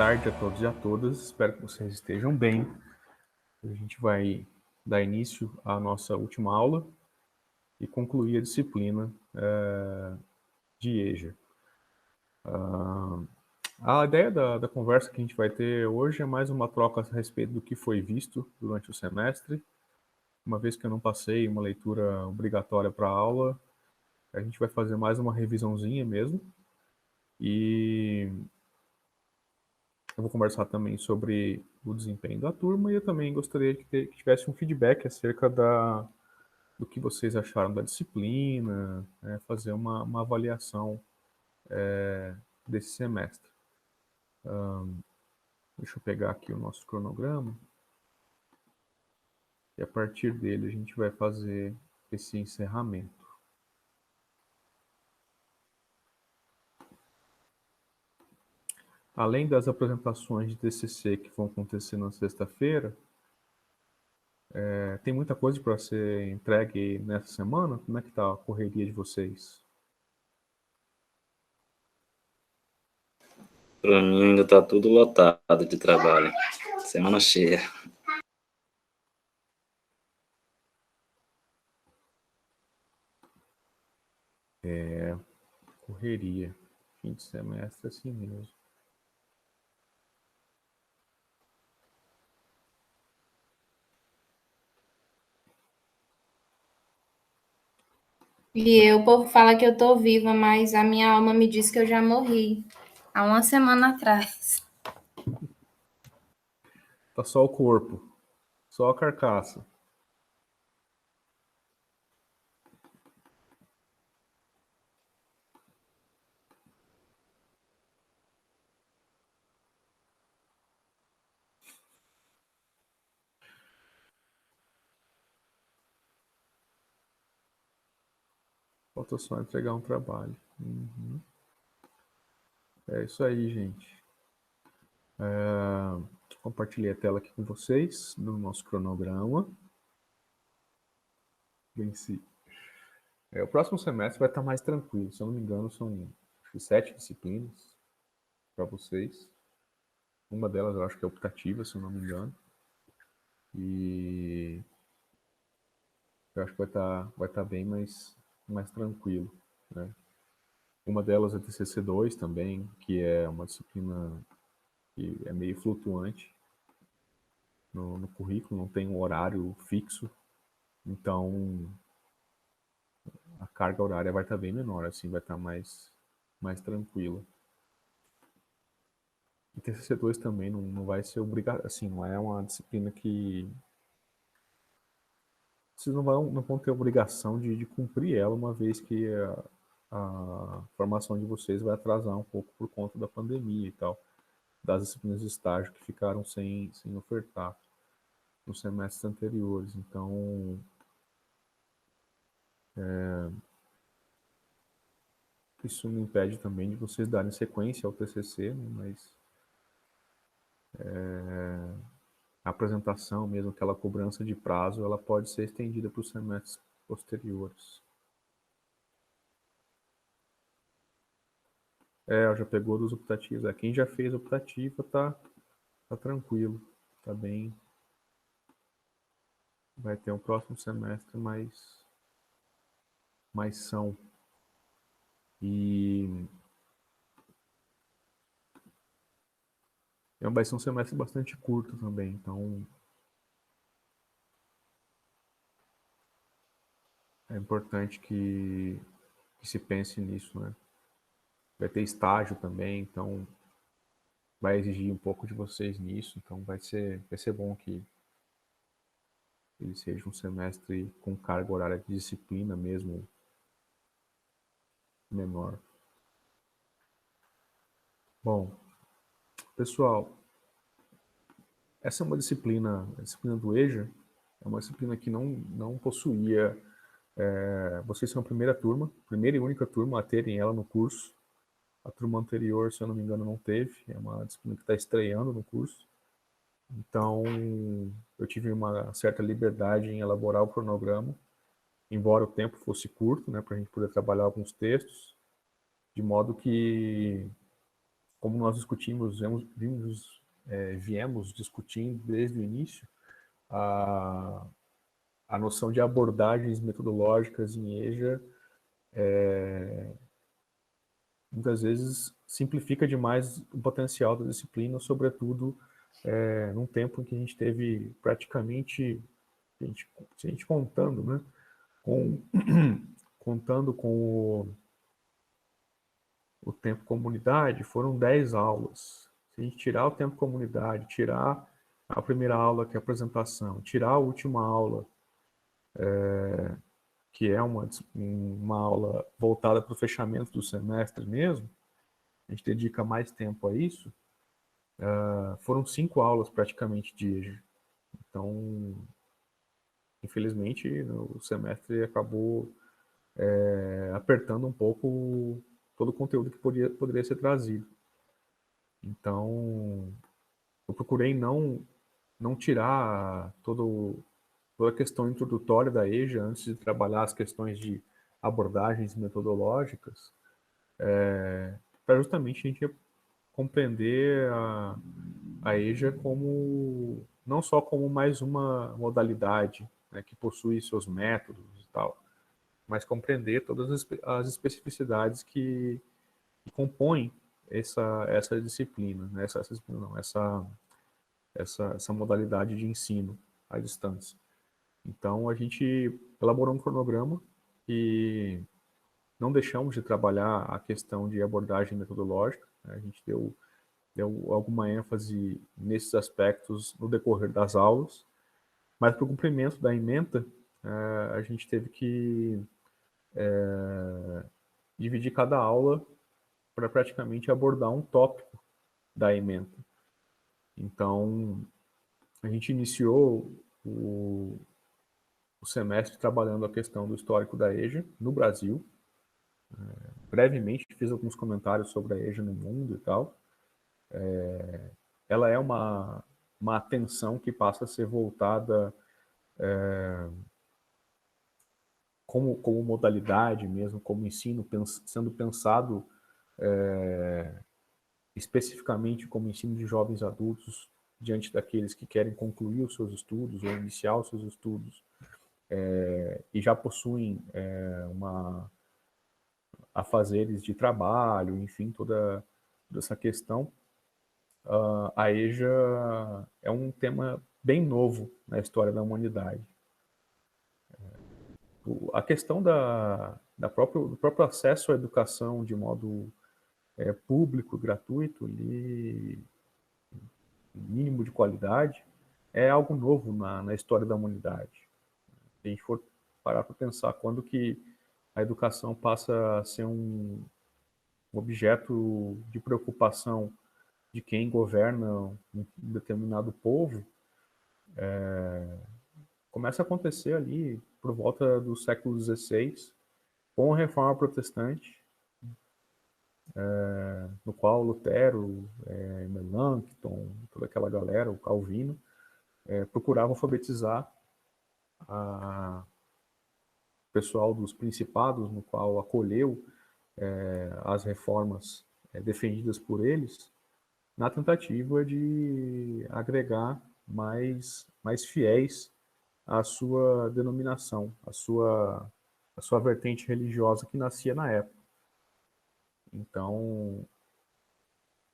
tarde a todos e a todas. Espero que vocês estejam bem. A gente vai dar início à nossa última aula e concluir a disciplina de EJA. A ideia da conversa que a gente vai ter hoje é mais uma troca a respeito do que foi visto durante o semestre. Uma vez que eu não passei uma leitura obrigatória para a aula, a gente vai fazer mais uma revisãozinha mesmo. E eu vou conversar também sobre o desempenho da turma e eu também gostaria que tivesse um feedback acerca do que vocês acharam da disciplina, né, fazer uma avaliação desse semestre. Deixa eu pegar aqui o nosso cronograma e a partir dele a gente vai fazer esse encerramento. Além das apresentações de TCC que vão acontecer na sexta-feira, tem muita coisa para ser entregue nessa semana? Como é que está a correria de vocês? Para mim ainda está tudo lotado de trabalho. Semana cheia. Correria. Fim de semestre assim mesmo. E o povo fala que eu tô viva, mas a minha alma me diz que eu já morri há uma semana atrás. Tá só o corpo, só a carcaça. Falta só entregar um trabalho. É isso aí, gente. Compartilhei a tela aqui com vocês, no nosso cronograma. Venci. O próximo semestre vai estar mais tranquilo. Se eu não me engano, são 7 disciplinas para vocês. Uma delas eu acho que é optativa, se eu não me engano. E eu acho que vai estar bem mais tranquilo, né? Uma delas é TCC2 também, que é uma disciplina que é meio flutuante no currículo, não tem um horário fixo, então a carga horária vai estar bem menor, assim, vai estar mais tranquila. E TCC2 também não vai ser obrigado, assim, não é uma disciplina que vocês não vão ter obrigação de cumprir ela, uma vez que a formação de vocês vai atrasar um pouco por conta da pandemia e tal, das disciplinas de estágio que ficaram sem ofertar nos semestres anteriores. Então, isso não impede também de vocês darem sequência ao TCC, né, mas a apresentação, mesmo aquela cobrança de prazo, ela pode ser estendida para os semestres posteriores. Já pegou dos optativos. Quem já fez optativa tá tranquilo, tá bem. Vai ter um próximo semestre mais são. E vai ser um semestre bastante curto também, então é importante que se pense nisso, né? Vai ter estágio também, então vai exigir um pouco de vocês nisso, então vai ser bom que ele seja um semestre com carga horária de disciplina mesmo menor. Bom, pessoal, essa é uma disciplina, a disciplina do EJA, é uma disciplina que não possuía, vocês são a primeira turma, primeira e única turma a terem ela no curso. A turma anterior, se eu não me engano, não teve, é uma disciplina que está estreando no curso. Então, eu tive uma certa liberdade em elaborar o cronograma, embora o tempo fosse curto, né, para a gente poder trabalhar alguns textos, de modo que como nós discutimos, viemos discutindo desde o início, a noção de abordagens metodológicas em EJA muitas vezes simplifica demais o potencial da disciplina, sobretudo num tempo em que a gente teve praticamente, se a gente contando, né, contando com o tempo comunidade, foram 10 aulas. Se a gente tirar o tempo comunidade, tirar a primeira aula, que é a apresentação, tirar a última aula, que é uma aula voltada para o fechamento do semestre mesmo, a gente dedica mais tempo a isso, foram 5 aulas praticamente de EJA. Então, infelizmente, o semestre acabou apertando um pouco todo o conteúdo que poderia ser trazido. Então, eu procurei não tirar toda a questão introdutória da EJA antes de trabalhar as questões de abordagens metodológicas, para justamente a gente compreender a EJA como não só como mais uma modalidade, né, que possui seus métodos e tal, mas compreender todas as especificidades que compõem essa disciplina, né? essa modalidade de ensino à distância. Então, a gente elaborou um cronograma e não deixamos de trabalhar a questão de abordagem metodológica, né? A gente deu alguma ênfase nesses aspectos no decorrer das aulas, mas para o cumprimento da ementa, a gente teve que dividir cada aula para praticamente abordar um tópico da ementa. Então, a gente iniciou o semestre trabalhando a questão do histórico da EJA no Brasil. Brevemente fiz alguns comentários sobre a EJA no mundo e tal. Ela é uma atenção que passa a ser voltada como modalidade mesmo, como ensino, sendo pensado especificamente como ensino de jovens adultos diante daqueles que querem concluir os seus estudos ou iniciar os seus estudos e já possuem afazeres de trabalho, enfim, toda essa questão. A EJA é um tema bem novo na história da humanidade. A questão do próprio acesso à educação de modo público, gratuito, mínimo de qualidade, é algo novo na história da humanidade. Se a gente for parar para pensar quando que a educação passa a ser um objeto de preocupação de quem governa um determinado povo, começa a acontecer ali por volta do século XVI, com a Reforma Protestante, no qual Lutero, Melanchthon, toda aquela galera, o Calvino, procuravam alfabetizar o pessoal dos principados, no qual acolheu as reformas defendidas por eles, na tentativa de agregar mais fiéis à sua denominação, à sua vertente religiosa que nascia na época. Então,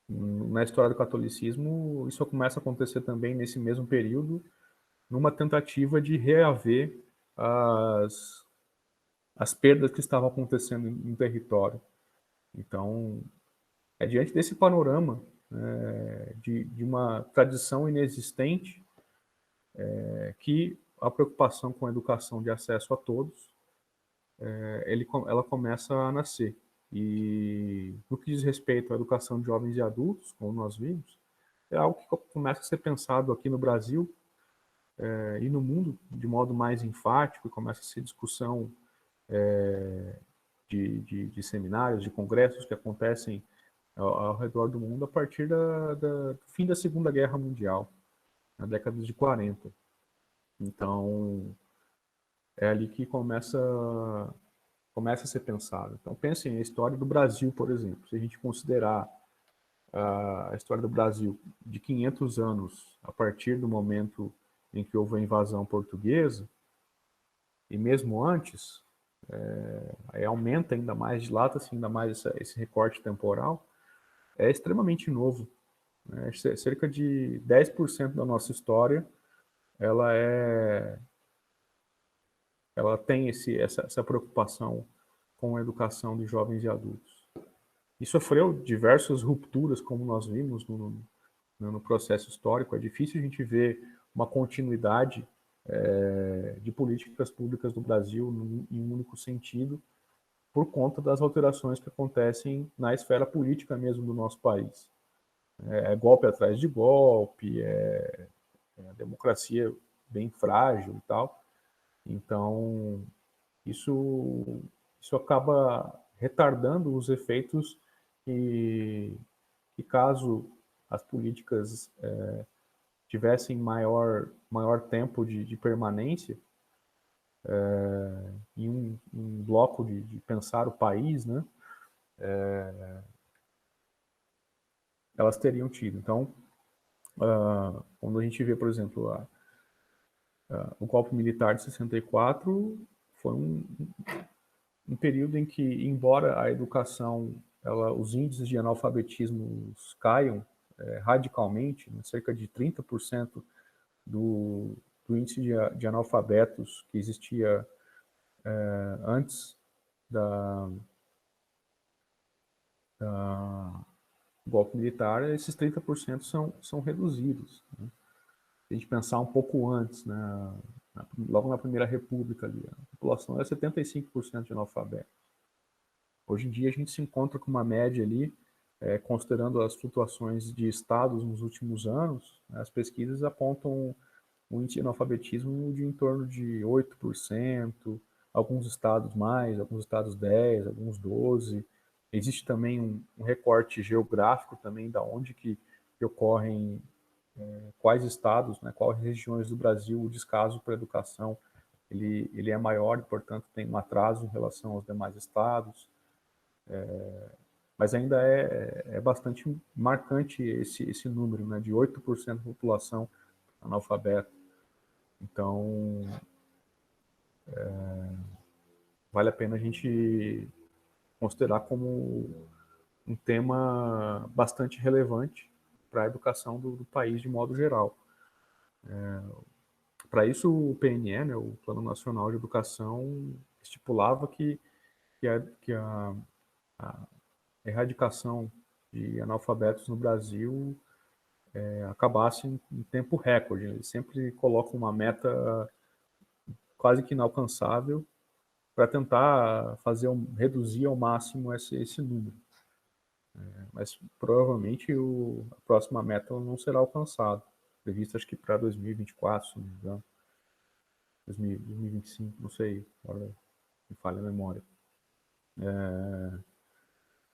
na história do catolicismo, isso começa a acontecer também nesse mesmo período, numa tentativa de reaver as perdas que estavam acontecendo no território. Então, é diante desse panorama de uma tradição inexistente que a preocupação com a educação de acesso a todos, ela começa a nascer. E no que diz respeito à educação de jovens e adultos, como nós vimos, é algo que começa a ser pensado aqui no Brasil e no mundo de modo mais enfático, começa a ser discussão de seminários, de congressos que acontecem ao redor do mundo a partir do fim da Segunda Guerra Mundial, na década de 40. Então, é ali que começa a ser pensado. Então, pensem na história do Brasil, por exemplo. Se a gente considerar a história do Brasil de 500 anos, a partir do momento em que houve a invasão portuguesa, e mesmo antes, aí aumenta ainda mais, dilata-se ainda mais esse recorte temporal, é extremamente novo. Né? Cerca de 10% da nossa história, ela tem essa preocupação com a educação de jovens e adultos. E sofreu diversas rupturas, como nós vimos no processo histórico. É difícil a gente ver uma continuidade de políticas públicas do Brasil em um único sentido, por conta das alterações que acontecem na esfera política mesmo do nosso país. É golpe atrás de golpe, a democracia bem frágil e tal. Então, isso acaba retardando os efeitos que caso as políticas tivessem maior tempo de permanência em um bloco de pensar o país, né, elas teriam tido. Então, quando a gente vê, por exemplo, o golpe militar de 64, foi um período em que, embora a educação, os índices de analfabetismo caiam radicalmente, né, cerca de 30% do índice de analfabetos que existia antes do golpe militar, esses 30% são reduzidos. Né? Se a gente pensar um pouco antes, né, logo na Primeira República, ali, a população era 75% de analfabeto. Hoje em dia a gente se encontra com uma média ali, considerando as flutuações de estados nos últimos anos, né, as pesquisas apontam um índice de analfabetismo de em torno de 8%, alguns estados mais, alguns estados 10%, alguns 12%. Existe também um recorte geográfico também da onde que ocorrem quais estados, né, quais regiões do Brasil o descaso para a educação ele é maior e, portanto, tem um atraso em relação aos demais estados. Mas ainda é bastante marcante esse número, né, de 8% da população analfabeta. Então, vale a pena a gente considerar como um tema bastante relevante para a educação do país de modo geral. Para isso, o PNE, né, o Plano Nacional de Educação, estipulava que a erradicação de analfabetos no Brasil acabasse em tempo recorde. Eles sempre colocam uma meta quase que inalcançável para tentar reduzir ao máximo esse número. Mas provavelmente a próxima meta não será alcançada, prevista acho que para 2024, se não me engano, 2025, não sei, agora me falha a memória.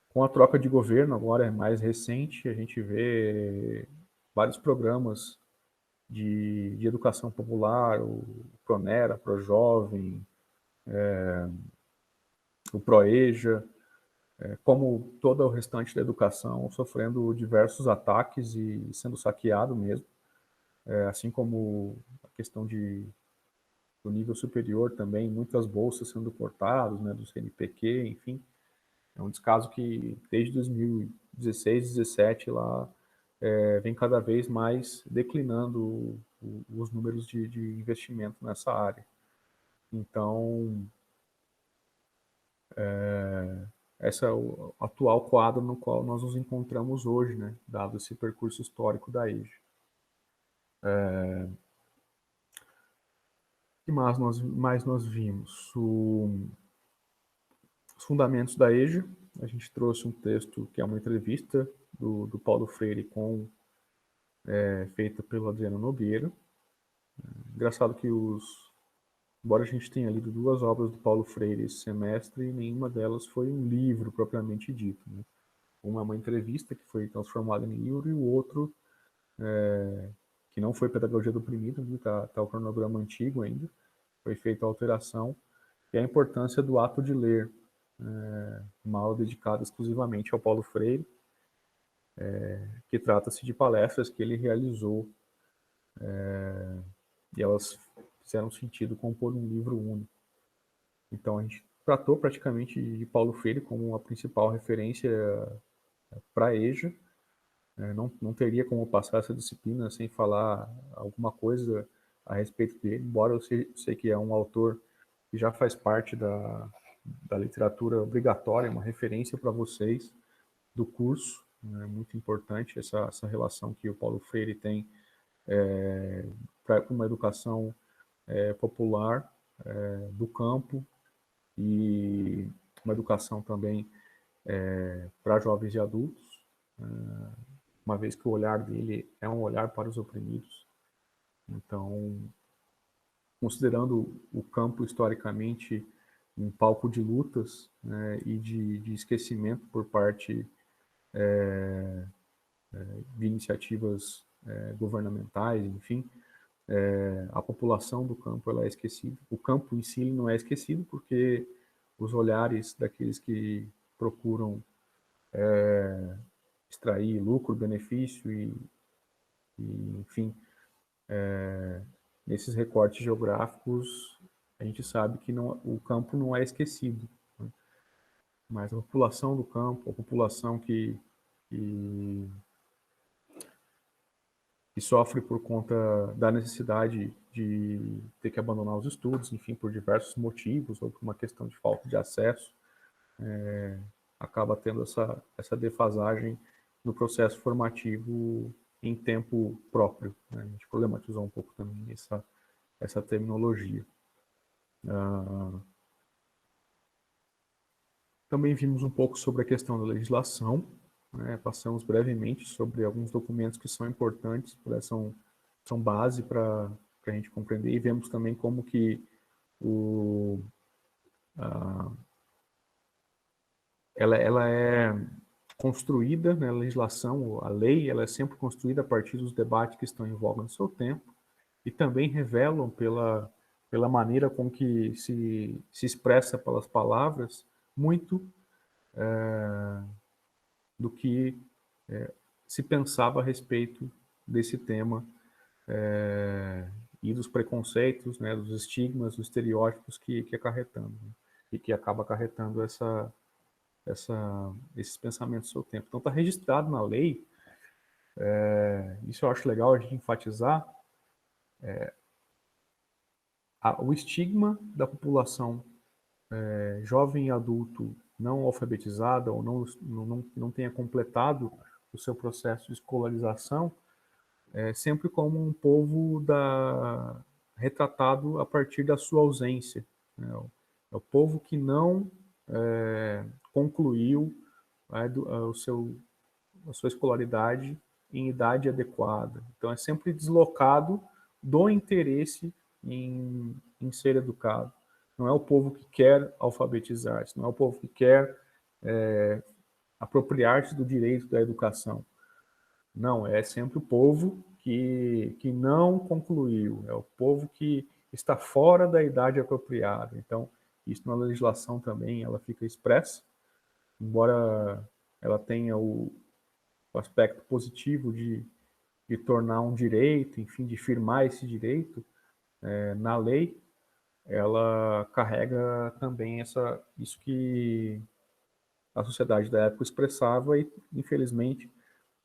Com a troca de governo, agora é mais recente, a gente vê vários programas de educação popular, o Pronera, ProJovem, o ProEja, como todo o restante da educação, sofrendo diversos ataques e sendo saqueado mesmo, assim como a questão do nível superior também, muitas bolsas sendo cortadas, né, do CNPq, enfim. É um descaso que desde 2016, 2017 lá vem cada vez mais declinando os números de investimento nessa área. Então, esse é o atual quadro no qual nós nos encontramos hoje, né, dado esse percurso histórico da EJA. O que mais nós vimos? Os fundamentos da EJA. A gente trouxe um texto que é uma entrevista do Paulo Freire feita pelo Adriano Nogueira. Engraçado que embora a gente tenha lido 2 obras do Paulo Freire esse semestre, nenhuma delas foi um livro propriamente dito. Né? Uma é uma entrevista que foi transformada em livro e o outro, que não foi Pedagogia do Oprimido, está o cronograma antigo ainda, foi feita a alteração, que é a importância do ato de ler, uma aula dedicada exclusivamente ao Paulo Freire. que trata-se de palestras que ele realizou, e elas fizeram sentido compor um livro único. Então a gente tratou praticamente de Paulo Freire como a principal referência para a EJA. Não teria como passar essa disciplina sem falar alguma coisa a respeito dele, embora eu sei que é um autor que já faz parte da literatura obrigatória, uma referência para vocês do curso. É muito importante essa relação que o Paulo Freire tem para uma educação popular do campo, e uma educação também para jovens e adultos, uma vez que o olhar dele é um olhar para os oprimidos. Então, considerando o campo historicamente um palco de lutas, né, e de esquecimento por parte de iniciativas governamentais, enfim, a população do campo ela é esquecida. O campo em si não é esquecido porque os olhares daqueles que procuram extrair lucro, benefício enfim, nesses recortes geográficos a gente sabe que o campo não é esquecido, né? Mas a população do campo, a população que sofre por conta da necessidade de ter que abandonar os estudos, enfim, por diversos motivos, ou por uma questão de falta de acesso, acaba tendo essa defasagem no processo formativo em tempo próprio, né? A gente problematizou um pouco também essa terminologia. Também vimos um pouco sobre a questão da legislação, né? Passamos brevemente sobre alguns documentos que são importantes, são base para a gente compreender, e vemos também como que ela é construída, né, a legislação, a lei, ela é sempre construída a partir dos debates que estão em voga no seu tempo, e também revelam pela maneira com que se expressa pelas palavras muito do que se pensava a respeito desse tema, e dos preconceitos, né, dos estigmas, dos estereótipos que acarretando, né, e que acaba acarretando esses pensamentos do seu tempo. Então está registrado na lei, isso eu acho legal a gente enfatizar, o estigma da população jovem e adulto não alfabetizada ou não tenha completado o seu processo de escolarização, sempre como um povo retratado a partir da sua ausência, né? É o povo que não concluiu a sua escolaridade em idade adequada. Então é sempre deslocado do interesse em ser educado. Não é o povo que quer alfabetizar-se, não é o povo que quer apropriar-se do direito da educação. Não, é sempre o povo que não concluiu, é o povo que está fora da idade apropriada. Então, isso na legislação também ela fica expressa, embora ela tenha o aspecto positivo de tornar um direito, enfim, de firmar esse direito na lei, ela carrega também isso que a sociedade da época expressava e, infelizmente,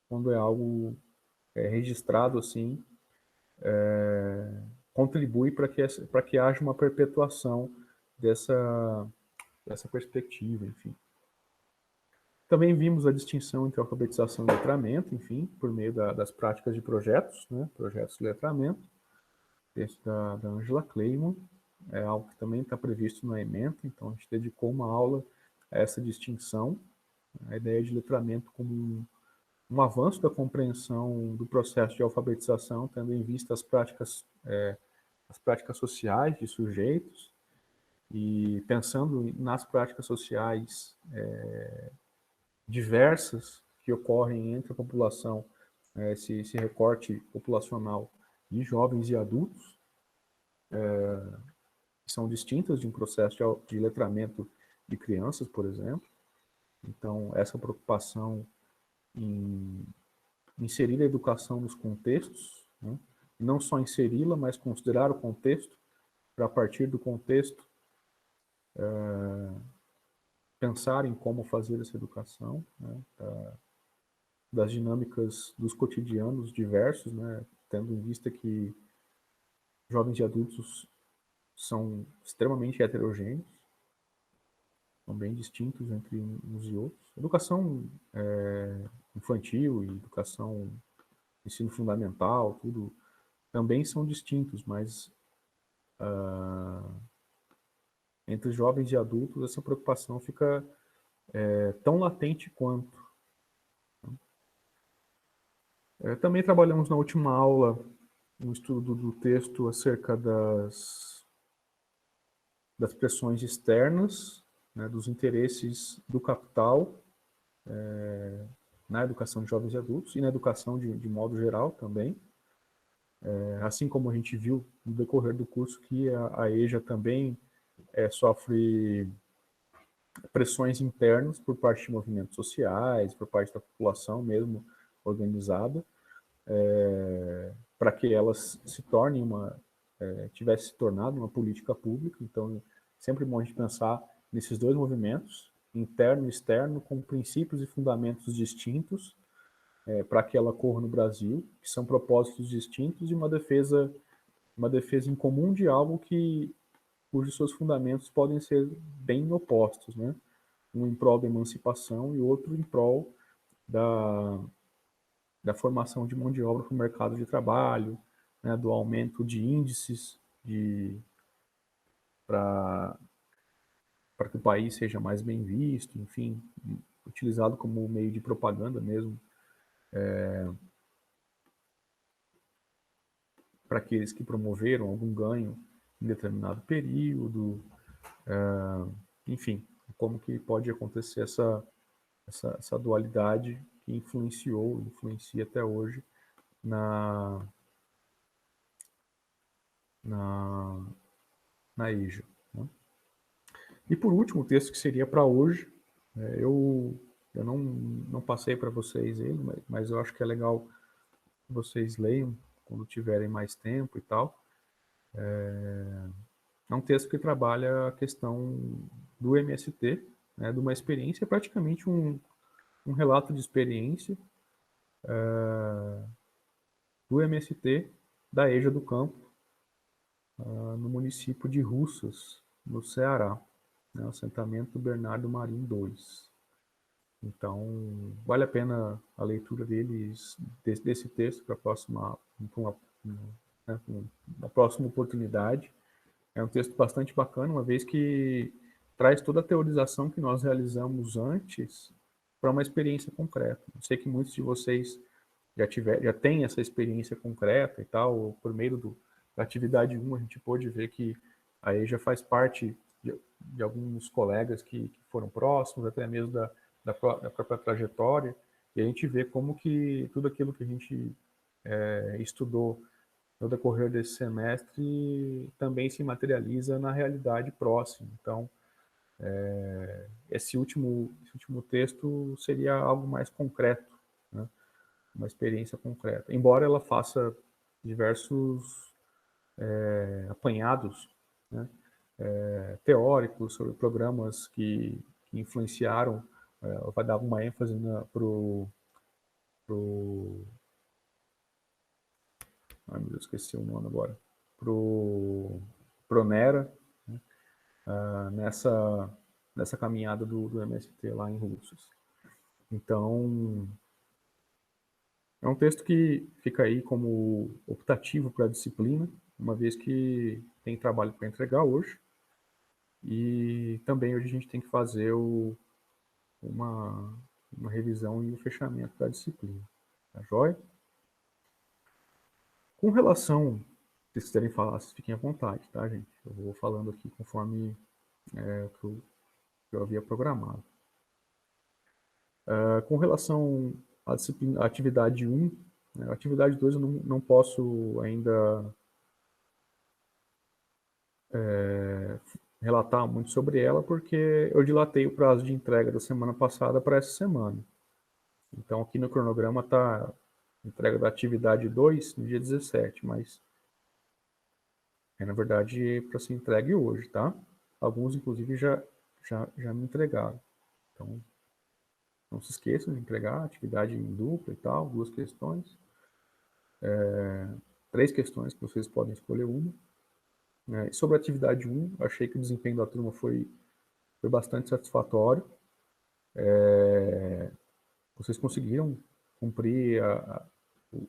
quando é algo registrado assim, contribui para que haja uma perpetuação dessa perspectiva, enfim. Também vimos a distinção entre alfabetização e letramento, enfim, por meio das práticas de projetos, né, projetos de letramento, texto da Angela Clayman, é algo que também está previsto no ementa, então a gente dedicou uma aula a essa distinção, a ideia de letramento como um avanço da compreensão do processo de alfabetização, tendo em vista as práticas sociais de sujeitos, e pensando nas práticas sociais diversas que ocorrem entre a população, esse recorte populacional de jovens e adultos, que são distintas de um processo de letramento de crianças, por exemplo. Então, essa preocupação em inserir a educação nos contextos, né? Não só inseri-la, mas considerar o contexto, para a partir do contexto pensar em como fazer essa educação, né? Das dinâmicas dos cotidianos diversos, né? Tendo em vista que jovens e adultos são extremamente heterogêneos, são bem distintos entre uns e outros. Educação infantil e educação, ensino fundamental, tudo, também são distintos, mas entre jovens e adultos essa preocupação fica tão latente quanto. Também trabalhamos na última aula um estudo do texto acerca das pressões externas, né, dos interesses do capital na educação de jovens e adultos e na educação de modo geral também. Assim como a gente viu no decorrer do curso que a EJA também sofre pressões internas por parte de movimentos sociais, por parte da população mesmo organizada, para que elas se tornem tivesse se tornado uma política pública. Então, sempre bom a gente pensar nesses dois movimentos, interno e externo, com princípios e fundamentos distintos, para que ela ocorra no Brasil, que são propósitos distintos e uma defesa em comum de algo cujos seus fundamentos podem ser bem opostos, né? Um em prol da emancipação e outro em prol da formação de mão de obra para o mercado de trabalho, né? Do aumento de índices para que o país seja mais bem visto, enfim, utilizado como meio de propaganda mesmo, para aqueles que promoveram algum ganho em determinado período, enfim, como que pode acontecer essa dualidade que influencia até hoje na EJA. Né? E por último, o texto que seria para hoje, eu não passei para vocês ele, mas eu acho que é legal que vocês leiam quando tiverem mais tempo e tal. É um texto que trabalha a questão do MST, né, de uma experiência, praticamente um relato de experiência do MST da EJA do Campo, no município de Russas, no Ceará, né, o assentamento Bernardo Marim II. Então, vale a pena a leitura desse texto para uma próxima oportunidade. É um texto bastante bacana, uma vez que traz toda a teorização que nós realizamos antes para uma experiência concreta. Eu sei que muitos de vocês já têm essa experiência concreta e tal. Por meio da atividade 1, a gente pôde ver que a EJA faz parte de alguns colegas que foram próximos, até mesmo da própria trajetória, e a gente vê como que tudo aquilo que a gente estudou no decorrer desse semestre também se materializa na realidade próxima. Então, esse último texto seria algo mais concreto, né? Uma experiência concreta. Embora ela faça diversos apanhados, né? Teóricos sobre programas que influenciaram, vai dar uma ênfase ai meu Deus, esqueci o nome agora, pro Nera, né? nessa caminhada do MST lá em Russas. Então, é um texto que fica aí como optativo para a disciplina, uma vez que tem trabalho para entregar hoje, e também hoje a gente tem que fazer uma revisão e o fechamento da disciplina. Tá joia? Com relação, se vocês quiserem falar, vocês fiquem à vontade, tá, gente? Eu vou falando aqui conforme o que eu havia programado. Com relação à disciplina, à atividade 1, né, a atividade 2 eu não posso ainda relatar muito sobre ela, porque eu dilatei o prazo de entrega da semana passada para essa semana. Então, aqui no cronograma está entrega da atividade 2 no dia 17, mas na verdade para ser entregue hoje, tá? Alguns, inclusive, já me entregaram. Então, não se esqueçam de entregar atividade em dupla e tal, 2 questões. 3 questões que vocês podem escolher uma. E sobre a atividade 1, achei que o desempenho da turma foi bastante satisfatório. Vocês conseguiram cumprir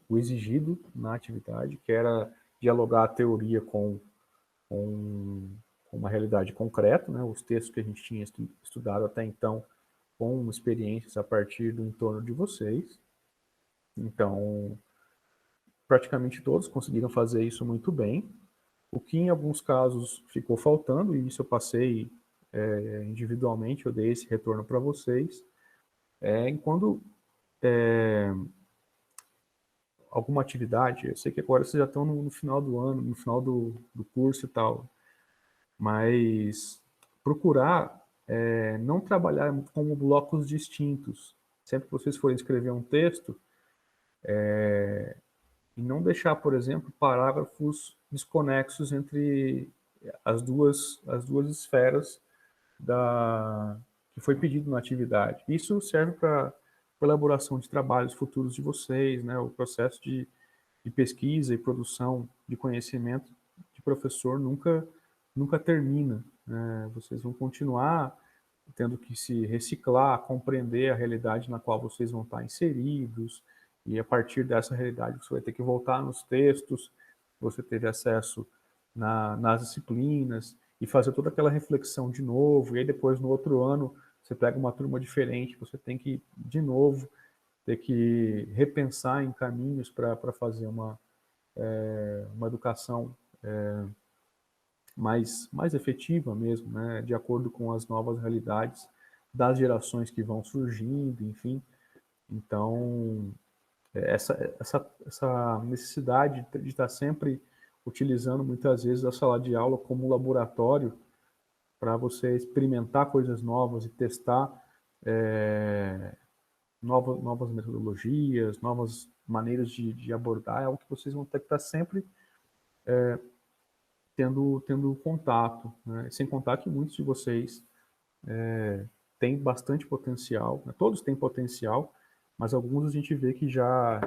o exigido na atividade, que era dialogar a teoria com uma realidade concreta, né? Os textos que a gente tinha estudado até então com experiências a partir do entorno de vocês. Então, praticamente todos conseguiram fazer isso muito bem. O que em alguns casos ficou faltando, e isso eu passei individualmente, eu dei esse retorno para vocês, quando alguma atividade, eu sei que agora vocês já estão no final do ano, no final do curso e tal, mas procurar não trabalhar como blocos distintos. Sempre que vocês forem escrever um texto, e não deixar, por exemplo, parágrafos desconexos entre as duas esferas que foi pedido na atividade. Isso serve para elaboração de trabalhos futuros de vocês, né? O processo de pesquisa e produção de conhecimento de professor nunca termina, né? Vocês vão continuar tendo que se reciclar, compreender a realidade na qual vocês vão estar inseridos, e a partir dessa realidade você vai ter que voltar nos textos que você teve acesso nas disciplinas, e fazer toda aquela reflexão de novo, e aí depois no outro ano você pega uma turma diferente, você tem que, de novo, ter que repensar em caminhos para fazer uma educação mais efetiva mesmo, né, de acordo com as novas realidades das gerações que vão surgindo, enfim. Então, essa necessidade de estar sempre utilizando muitas vezes a sala de aula como laboratório para você experimentar coisas novas e testar novas metodologias, novas maneiras de abordar, é algo que vocês vão ter que estar sempre tendo contato, né? Sem contar que muitos de vocês têm bastante potencial, né? Todos têm potencial, mas alguns a gente vê que já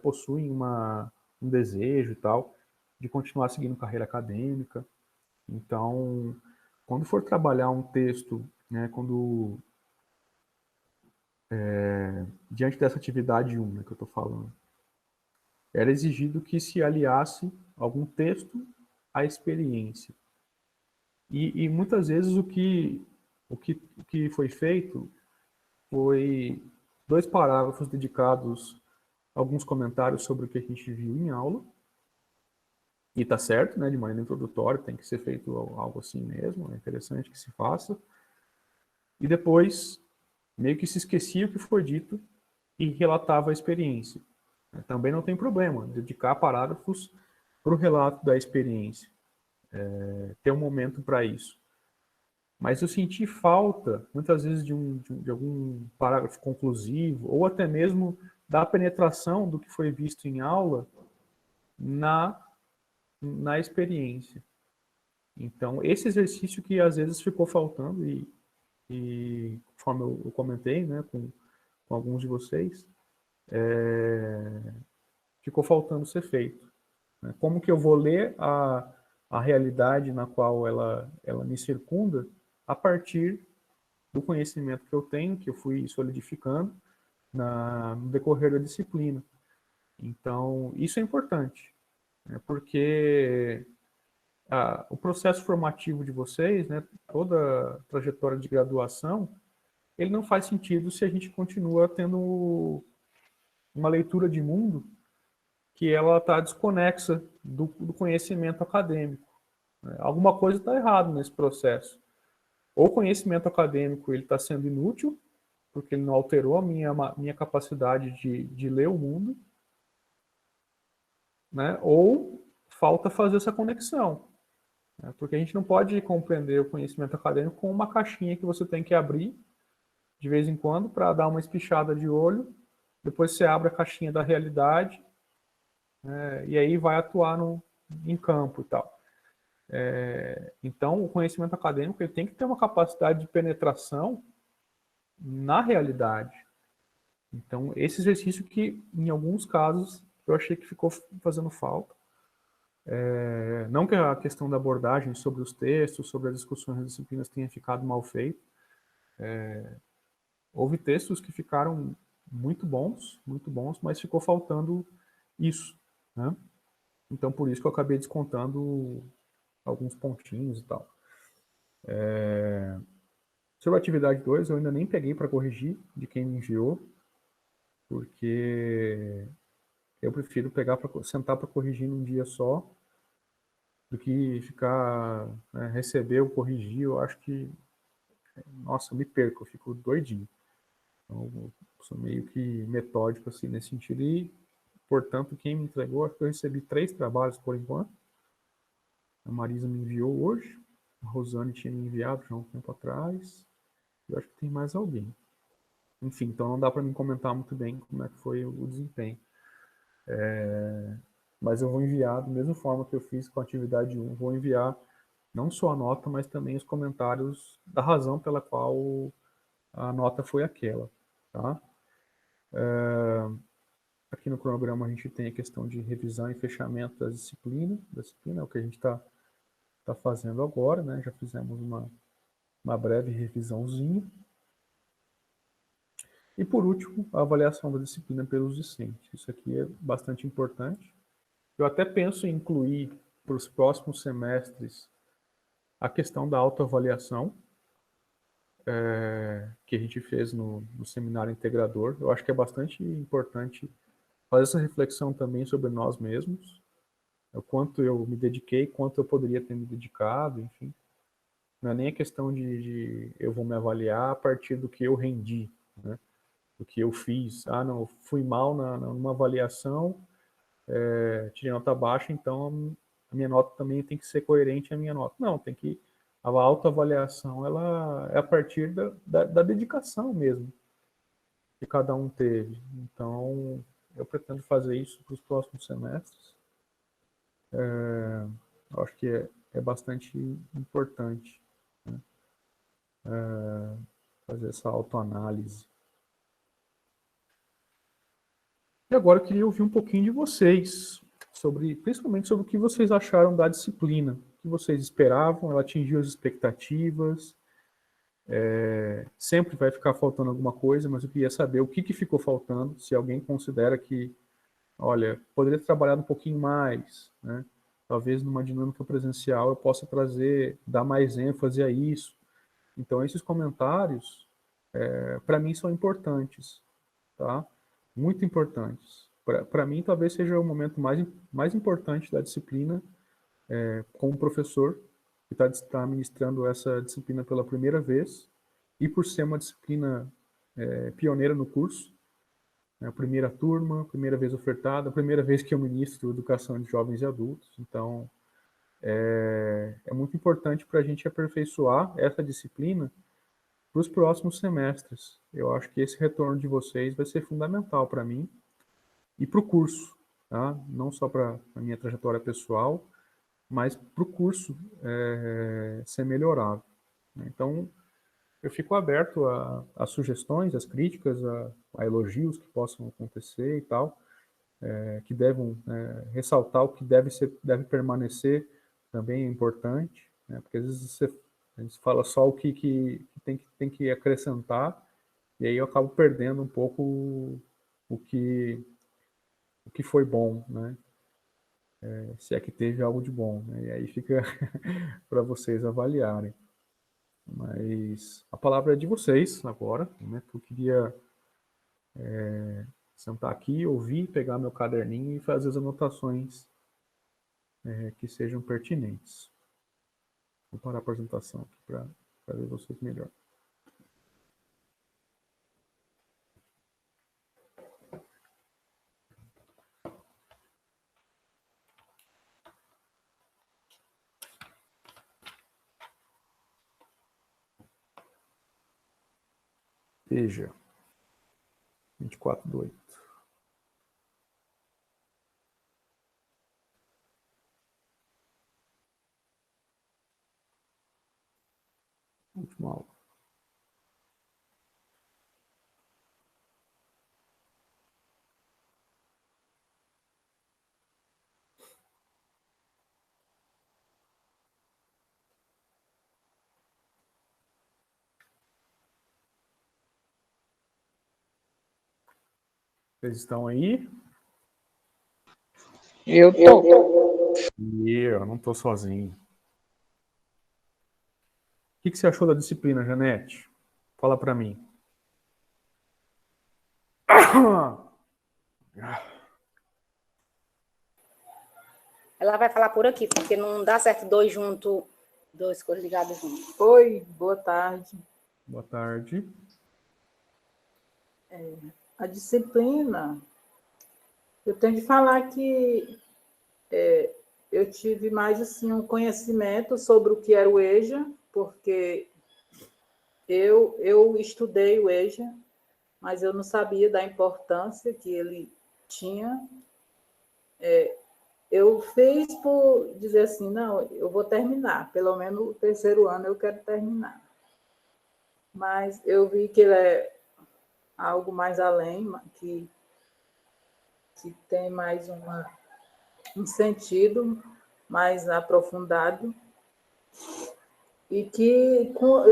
possuem um desejo e tal de continuar seguindo carreira acadêmica. Então, quando for trabalhar um texto, né, diante dessa atividade 1, né, que eu estou falando, era exigido que se aliasse algum texto à experiência. E muitas vezes o que foi feito foi 2 parágrafos dedicados a alguns comentários sobre o que a gente viu em aula, e está certo, né, de maneira introdutória, tem que ser feito algo assim mesmo, é interessante que se faça. E depois, meio que se esquecia o que foi dito e relatava a experiência. Também não tem problema dedicar parágrafos para o relato da experiência. Ter um momento para isso. Mas eu senti falta, muitas vezes, de algum parágrafo conclusivo, ou até mesmo da penetração do que foi visto em aula na experiência. Então, esse exercício que às vezes ficou faltando, e conforme eu comentei, né, com alguns de vocês, ficou faltando ser feito. Né? Como que eu vou ler a realidade na qual ela me circunda a partir do conhecimento que eu tenho, que eu fui solidificando no decorrer da disciplina. Então, isso é importante, né? Porque o processo formativo de vocês, né, toda a trajetória de graduação, ele não faz sentido se a gente continua tendo uma leitura de mundo que ela está desconexa do conhecimento acadêmico. Né? Alguma coisa está errada nesse processo. Ou o conhecimento acadêmico está sendo inútil, porque ele não alterou a minha capacidade de ler o mundo, né? Ou falta fazer essa conexão. Né? Porque a gente não pode compreender o conhecimento acadêmico com uma caixinha que você tem que abrir de vez em quando para dar uma espichada de olho, depois você abre a caixinha da realidade, e aí vai atuar em campo e tal. Então, o conhecimento acadêmico ele tem que ter uma capacidade de penetração na realidade. Então, esse exercício que, em alguns casos, eu achei que ficou fazendo falta. Não que a questão da abordagem sobre os textos, sobre as discussões das disciplinas tenha ficado mal feita. Houve textos que ficaram muito bons, mas ficou faltando isso, né? Então, por isso que eu acabei descontando alguns pontinhos e tal. Sobre a atividade 2, eu ainda nem peguei para corrigir de quem me enviou, porque eu prefiro sentar para corrigir num dia só, do que ficar, receber ou corrigir. Eu acho que, nossa, eu me perco, eu fico doidinho. Então, eu sou meio que metódico assim, nesse sentido. E, portanto, quem me entregou, acho que eu recebi 3 trabalhos por enquanto. A Marisa me enviou hoje, a Rosane tinha me enviado já há um tempo atrás. Eu acho que tem mais alguém. Enfim, então não dá para mim comentar muito bem como é que foi o desempenho. Mas eu vou enviar, da mesma forma que eu fiz com a atividade 1, vou enviar não só a nota, mas também os comentários da razão pela qual a nota foi aquela. Tá? Aqui no cronograma a gente tem a questão de revisão e fechamento da disciplina é o que a gente está fazendo agora, né? Já fizemos uma breve revisãozinha. E por último, a avaliação da disciplina pelos discentes. Isso aqui é bastante importante. Eu até penso em incluir para os próximos semestres a questão da autoavaliação, que a gente fez no seminário integrador. Eu acho que é bastante importante fazer essa reflexão também sobre nós mesmos, o quanto eu me dediquei, quanto eu poderia ter me dedicado, enfim. Não é nem a questão de eu vou me avaliar a partir do que eu rendi, né? Do que eu fiz. Ah, não, fui mal numa avaliação, tirei nota baixa, então a minha nota também tem que ser coerente à minha nota. Não, tem que... A autoavaliação, ela é a partir da dedicação mesmo que cada um teve. Então, eu pretendo fazer isso para os próximos semestres. Eu acho que é bastante importante, né? Fazer essa autoanálise. E agora eu queria ouvir um pouquinho de vocês, principalmente sobre o que vocês acharam da disciplina. O que vocês esperavam, ela atingiu as expectativas, sempre vai ficar faltando alguma coisa, mas eu queria saber o que ficou faltando, se alguém considera que, olha, poderia ter trabalhado um pouquinho mais, né? Talvez numa dinâmica presencial eu possa dar mais ênfase a isso. Então, esses comentários, para mim, são importantes, tá? Muito importantes. Para mim, talvez seja o momento mais importante da disciplina, como professor, que está ministrando essa disciplina pela primeira vez, e por ser uma disciplina pioneira no curso, né? A primeira turma, primeira vez ofertada, a primeira vez que eu ministro educação de jovens e adultos. Então, é muito importante para a gente aperfeiçoar essa disciplina para os próximos semestres. Eu acho que esse retorno de vocês vai ser fundamental para mim e para o curso, tá? Não só para a minha trajetória pessoal, mas para o curso ser melhorado. Então, eu fico aberto a sugestões, às críticas, a elogios que possam acontecer e tal, que devem ressaltar o que deve permanecer também é importante, né? Porque às vezes a gente fala só o que tem que acrescentar, e aí eu acabo perdendo um pouco o que foi bom, né? Se é que teve algo de bom, né? E aí fica para vocês avaliarem. Mas a palavra é de vocês agora, né? Eu queria sentar aqui, ouvir, pegar meu caderninho e fazer as anotações que sejam pertinentes. Vou parar a apresentação aqui para ver vocês melhor. Veja. 24/8. Última aula. Vocês estão aí? Eu tô. E eu não estou sozinho. O que você achou da disciplina, Janete? Fala para mim. Ela vai falar por aqui, porque não dá certo dois coisas ligadas juntos. Oi, boa tarde. Boa tarde. A disciplina, eu tenho de falar que eu tive mais assim, um conhecimento sobre o que era o EJA, porque eu estudei o EJA, mas eu não sabia da importância que ele tinha. Eu fiz por dizer assim, não, eu vou terminar, pelo menos o terceiro ano eu quero terminar. Mas eu vi que ele é algo mais além, que tem mais um sentido mais aprofundado e que com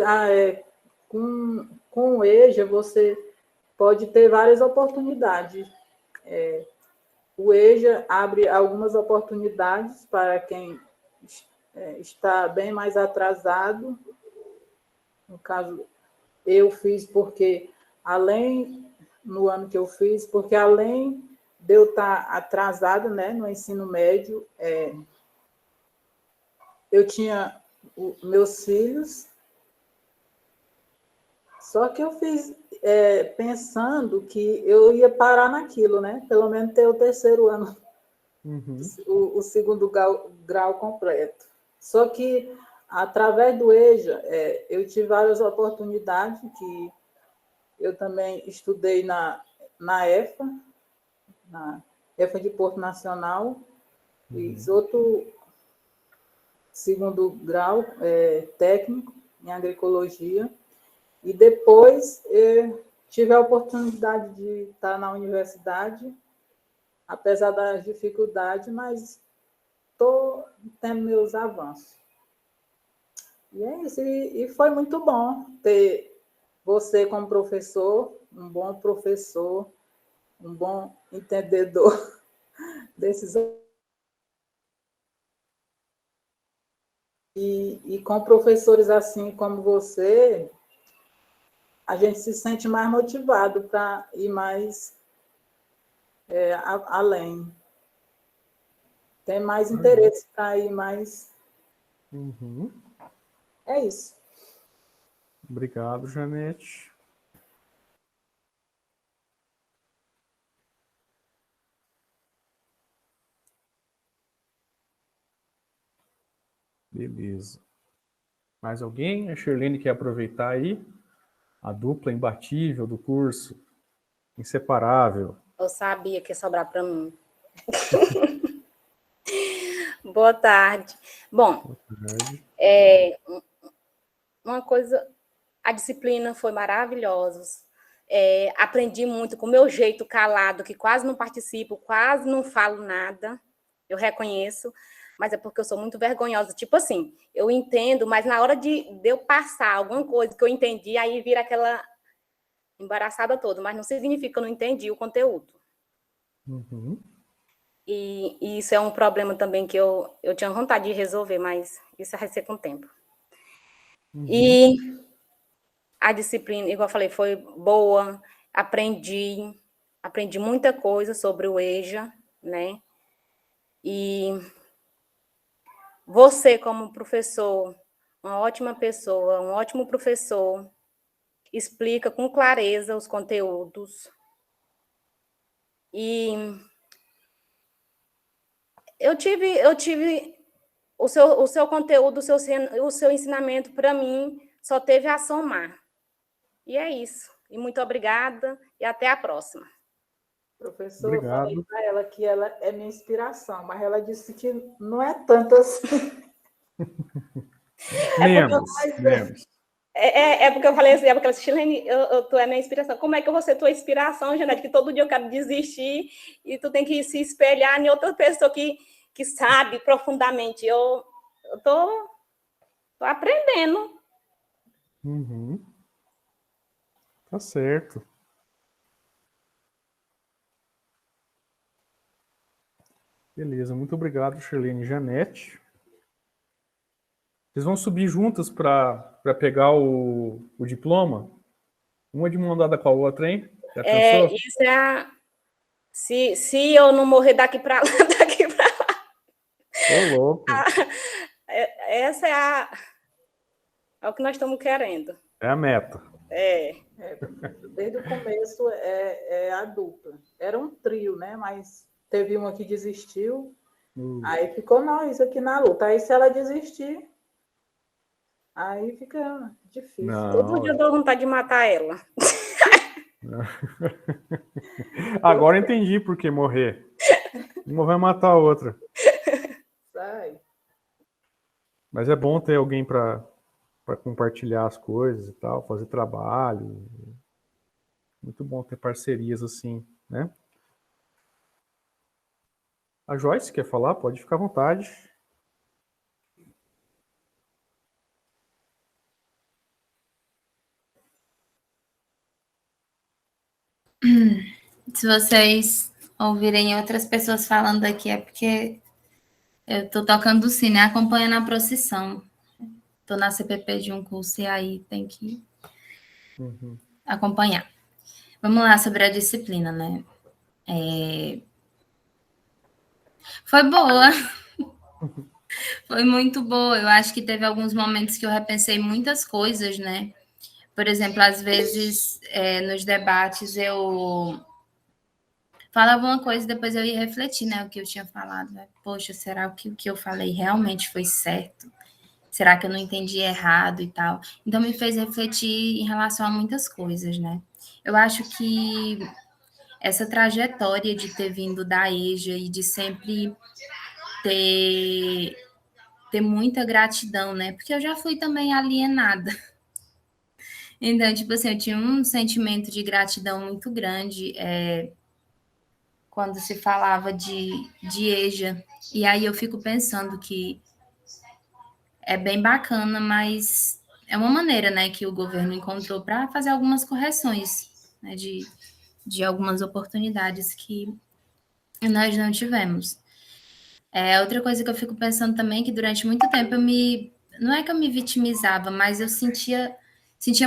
o EJA você pode ter várias oportunidades. O EJA abre algumas oportunidades para quem está bem mais atrasado. No caso, eu fiz porque, no ano que eu fiz, porque além de eu estar atrasada, né, no ensino médio, eu tinha meus filhos, só que eu fiz pensando que eu ia parar naquilo, né? Pelo menos ter o terceiro ano, o segundo grau completo. Só que, através do EJA, eu tive várias oportunidades, que eu também estudei na EFA, na EFA de Porto Nacional, fiz outro segundo grau técnico em agroecologia, e depois tive a oportunidade de estar na universidade, apesar das dificuldades, mas estou tendo meus avanços. E é isso, e foi muito bom ter você como professor, um bom entendedor desses. E com professores assim como você, a gente se sente mais motivado para ir mais além. Tem mais interesse para ir mais. É isso. Obrigado, Janete. Beleza. Mais alguém? A Shirlene quer aproveitar aí a dupla imbatível do curso, inseparável. Eu sabia que ia sobrar para mim. Boa tarde. Bom, uma coisa, a disciplina foi maravilhosa. Aprendi muito com o meu jeito calado, que quase não participo, quase não falo nada, eu reconheço, mas é porque eu sou muito vergonhosa. Tipo assim, eu entendo, mas na hora de eu passar alguma coisa que eu entendi, aí vira aquela embaraçada toda, mas não significa que eu não entendi o conteúdo. E isso é um problema também que eu tinha vontade de resolver, mas isso vai ser com o tempo. E a disciplina, igual eu falei, foi boa, aprendi muita coisa sobre o EJA, né? E você, como professor, uma ótima pessoa, um ótimo professor, explica com clareza os conteúdos. E eu tive o seu conteúdo, o seu ensinamento, para mim, só teve a somar. E é isso. E muito obrigada e até a próxima. Professor, eu Obrigado. falei para ela que ela é minha inspiração, mas ela disse que não é tanto assim. Menos. É porque eu falei assim, é porque ela disse, Chilene, tu é minha inspiração. Como é que eu vou ser tua inspiração, Janete? Que todo dia eu quero desistir e tu tem que se espelhar em outra pessoa que sabe profundamente. Eu tô aprendendo. Uhum. Tá certo. Beleza, muito obrigado, Shirlene e Janete. Vocês vão subir juntas para pegar o diploma? Uma de mão dada com a outra, hein? Já pensou? Isso é a... Se eu não morrer daqui para lá, daqui para lá. Ô, louco. Essa é o que nós estamos querendo. É a meta. Desde o começo é a dupla. Era um trio, né? Mas teve uma que desistiu. Aí ficou nós aqui na luta. Aí se ela desistir, aí fica difícil. Não. Todo dia eu dou vontade de matar ela. Agora entendi por que morrer. Uma vai matar a outra. Sai. Mas é bom ter alguém para compartilhar as coisas e tal, fazer trabalho. Muito bom ter parcerias assim, né? A Joyce quer falar? Pode ficar à vontade. Se vocês ouvirem outras pessoas falando aqui, é porque eu estou tocando o sino, acompanhando a procissão. Estou na CPP de um curso e aí tem que acompanhar. Vamos lá sobre a disciplina, né? Foi boa. Foi muito boa. Eu acho que teve alguns momentos que eu repensei muitas coisas, né? Por exemplo, às vezes, nos debates, eu falava uma coisa e depois eu ia refletir, né? O que eu tinha falado. Né? Poxa, será que o que eu falei realmente foi certo? Será que eu não entendi errado e tal? Então, me fez refletir em relação a muitas coisas, né? Eu acho que essa trajetória de ter vindo da EJA e de sempre ter muita gratidão, né? Porque eu já fui também alienada. Então, tipo assim, eu tinha um sentimento de gratidão muito grande quando se falava de EJA. E aí eu fico pensando que é bem bacana, mas é uma maneira, né, que o governo encontrou para fazer algumas correções, né, de algumas oportunidades que nós não tivemos. Outra coisa que eu fico pensando também, que durante muito tempo não é que eu me vitimizava, mas eu sentia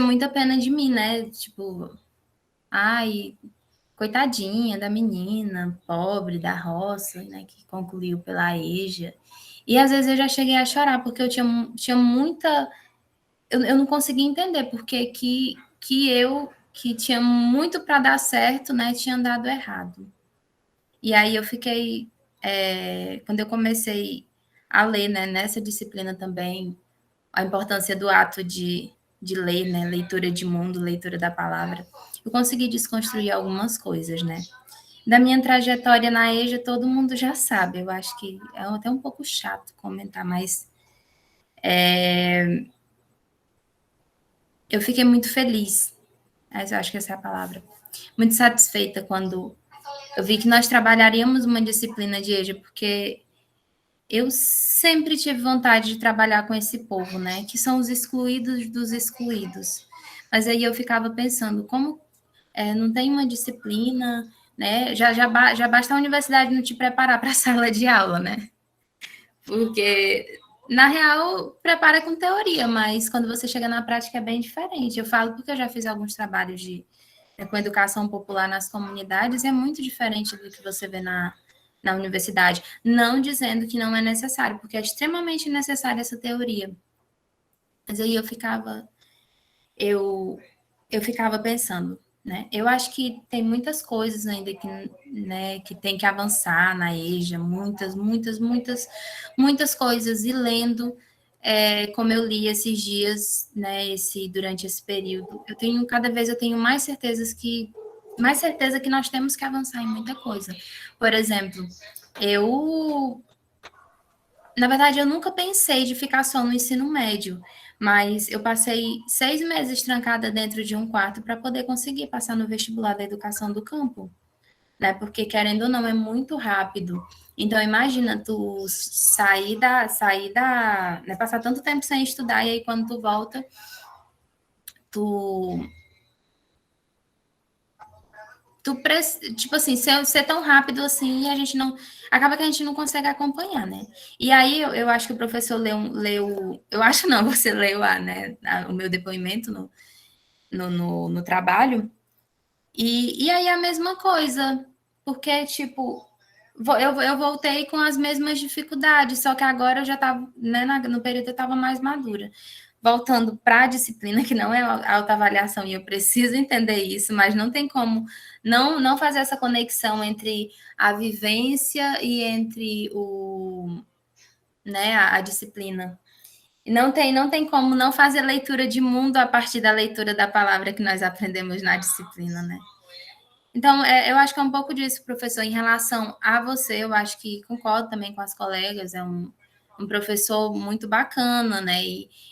muita pena de mim, né? Tipo, ai, coitadinha da menina, pobre, da roça, né, que concluiu pela EJA. E às vezes eu já cheguei a chorar, porque eu tinha muita... Eu não conseguia entender porque que eu, que tinha muito para dar certo, né, tinha dado errado. E aí eu fiquei... quando eu comecei a ler, né, nessa disciplina também, a importância do ato de ler, né, leitura de mundo, leitura da palavra, eu consegui desconstruir algumas coisas, né. Da minha trajetória na EJA, todo mundo já sabe, eu acho que é até um pouco chato comentar, mas eu fiquei muito feliz, mas eu acho que essa é a palavra, muito satisfeita quando eu vi que nós trabalharíamos uma disciplina de EJA, porque eu sempre tive vontade de trabalhar com esse povo, né? Que são os excluídos dos excluídos. Mas aí eu ficava pensando, como não tem uma disciplina, né? Já basta a universidade não te preparar para a sala de aula, né? Porque, na real, prepara com teoria, mas quando você chega na prática é bem diferente. Eu falo porque eu já fiz alguns trabalhos com educação popular nas comunidades e é muito diferente do que você vê na universidade, não dizendo que não é necessário, porque é extremamente necessária essa teoria. Mas aí eu ficava pensando, né? Eu acho que tem muitas coisas ainda que, né, que tem que avançar na EJA, muitas coisas, e lendo como eu li esses dias, né, durante esse período, cada vez eu tenho mais certeza que nós temos que avançar em muita coisa. Por exemplo, na verdade, eu nunca pensei de ficar só no ensino médio, mas eu passei 6 meses trancada dentro de um quarto para poder conseguir passar no vestibular da educação do campo, né? Porque, querendo ou não, é muito rápido. Então, imagina tu né, passar tanto tempo sem estudar, e aí quando tu volta, tipo assim, ser tão rápido assim, a gente não. Acaba que a gente não consegue acompanhar, né? E aí eu acho que o professor leu. Eu acho não, você leu o meu depoimento no trabalho. E aí a mesma coisa, porque, tipo, eu voltei com as mesmas dificuldades, só que agora eu já estava, né, no período eu estava mais madura. Voltando para a disciplina, que não é autoavaliação, e eu preciso entender isso, mas não tem como não fazer essa conexão entre a vivência e entre a disciplina. Não tem como não fazer leitura de mundo a partir da leitura da palavra que nós aprendemos na disciplina, né? Então, eu acho que é um pouco disso, professor. Em relação a você, eu acho que concordo também com as colegas, é um professor muito bacana, né?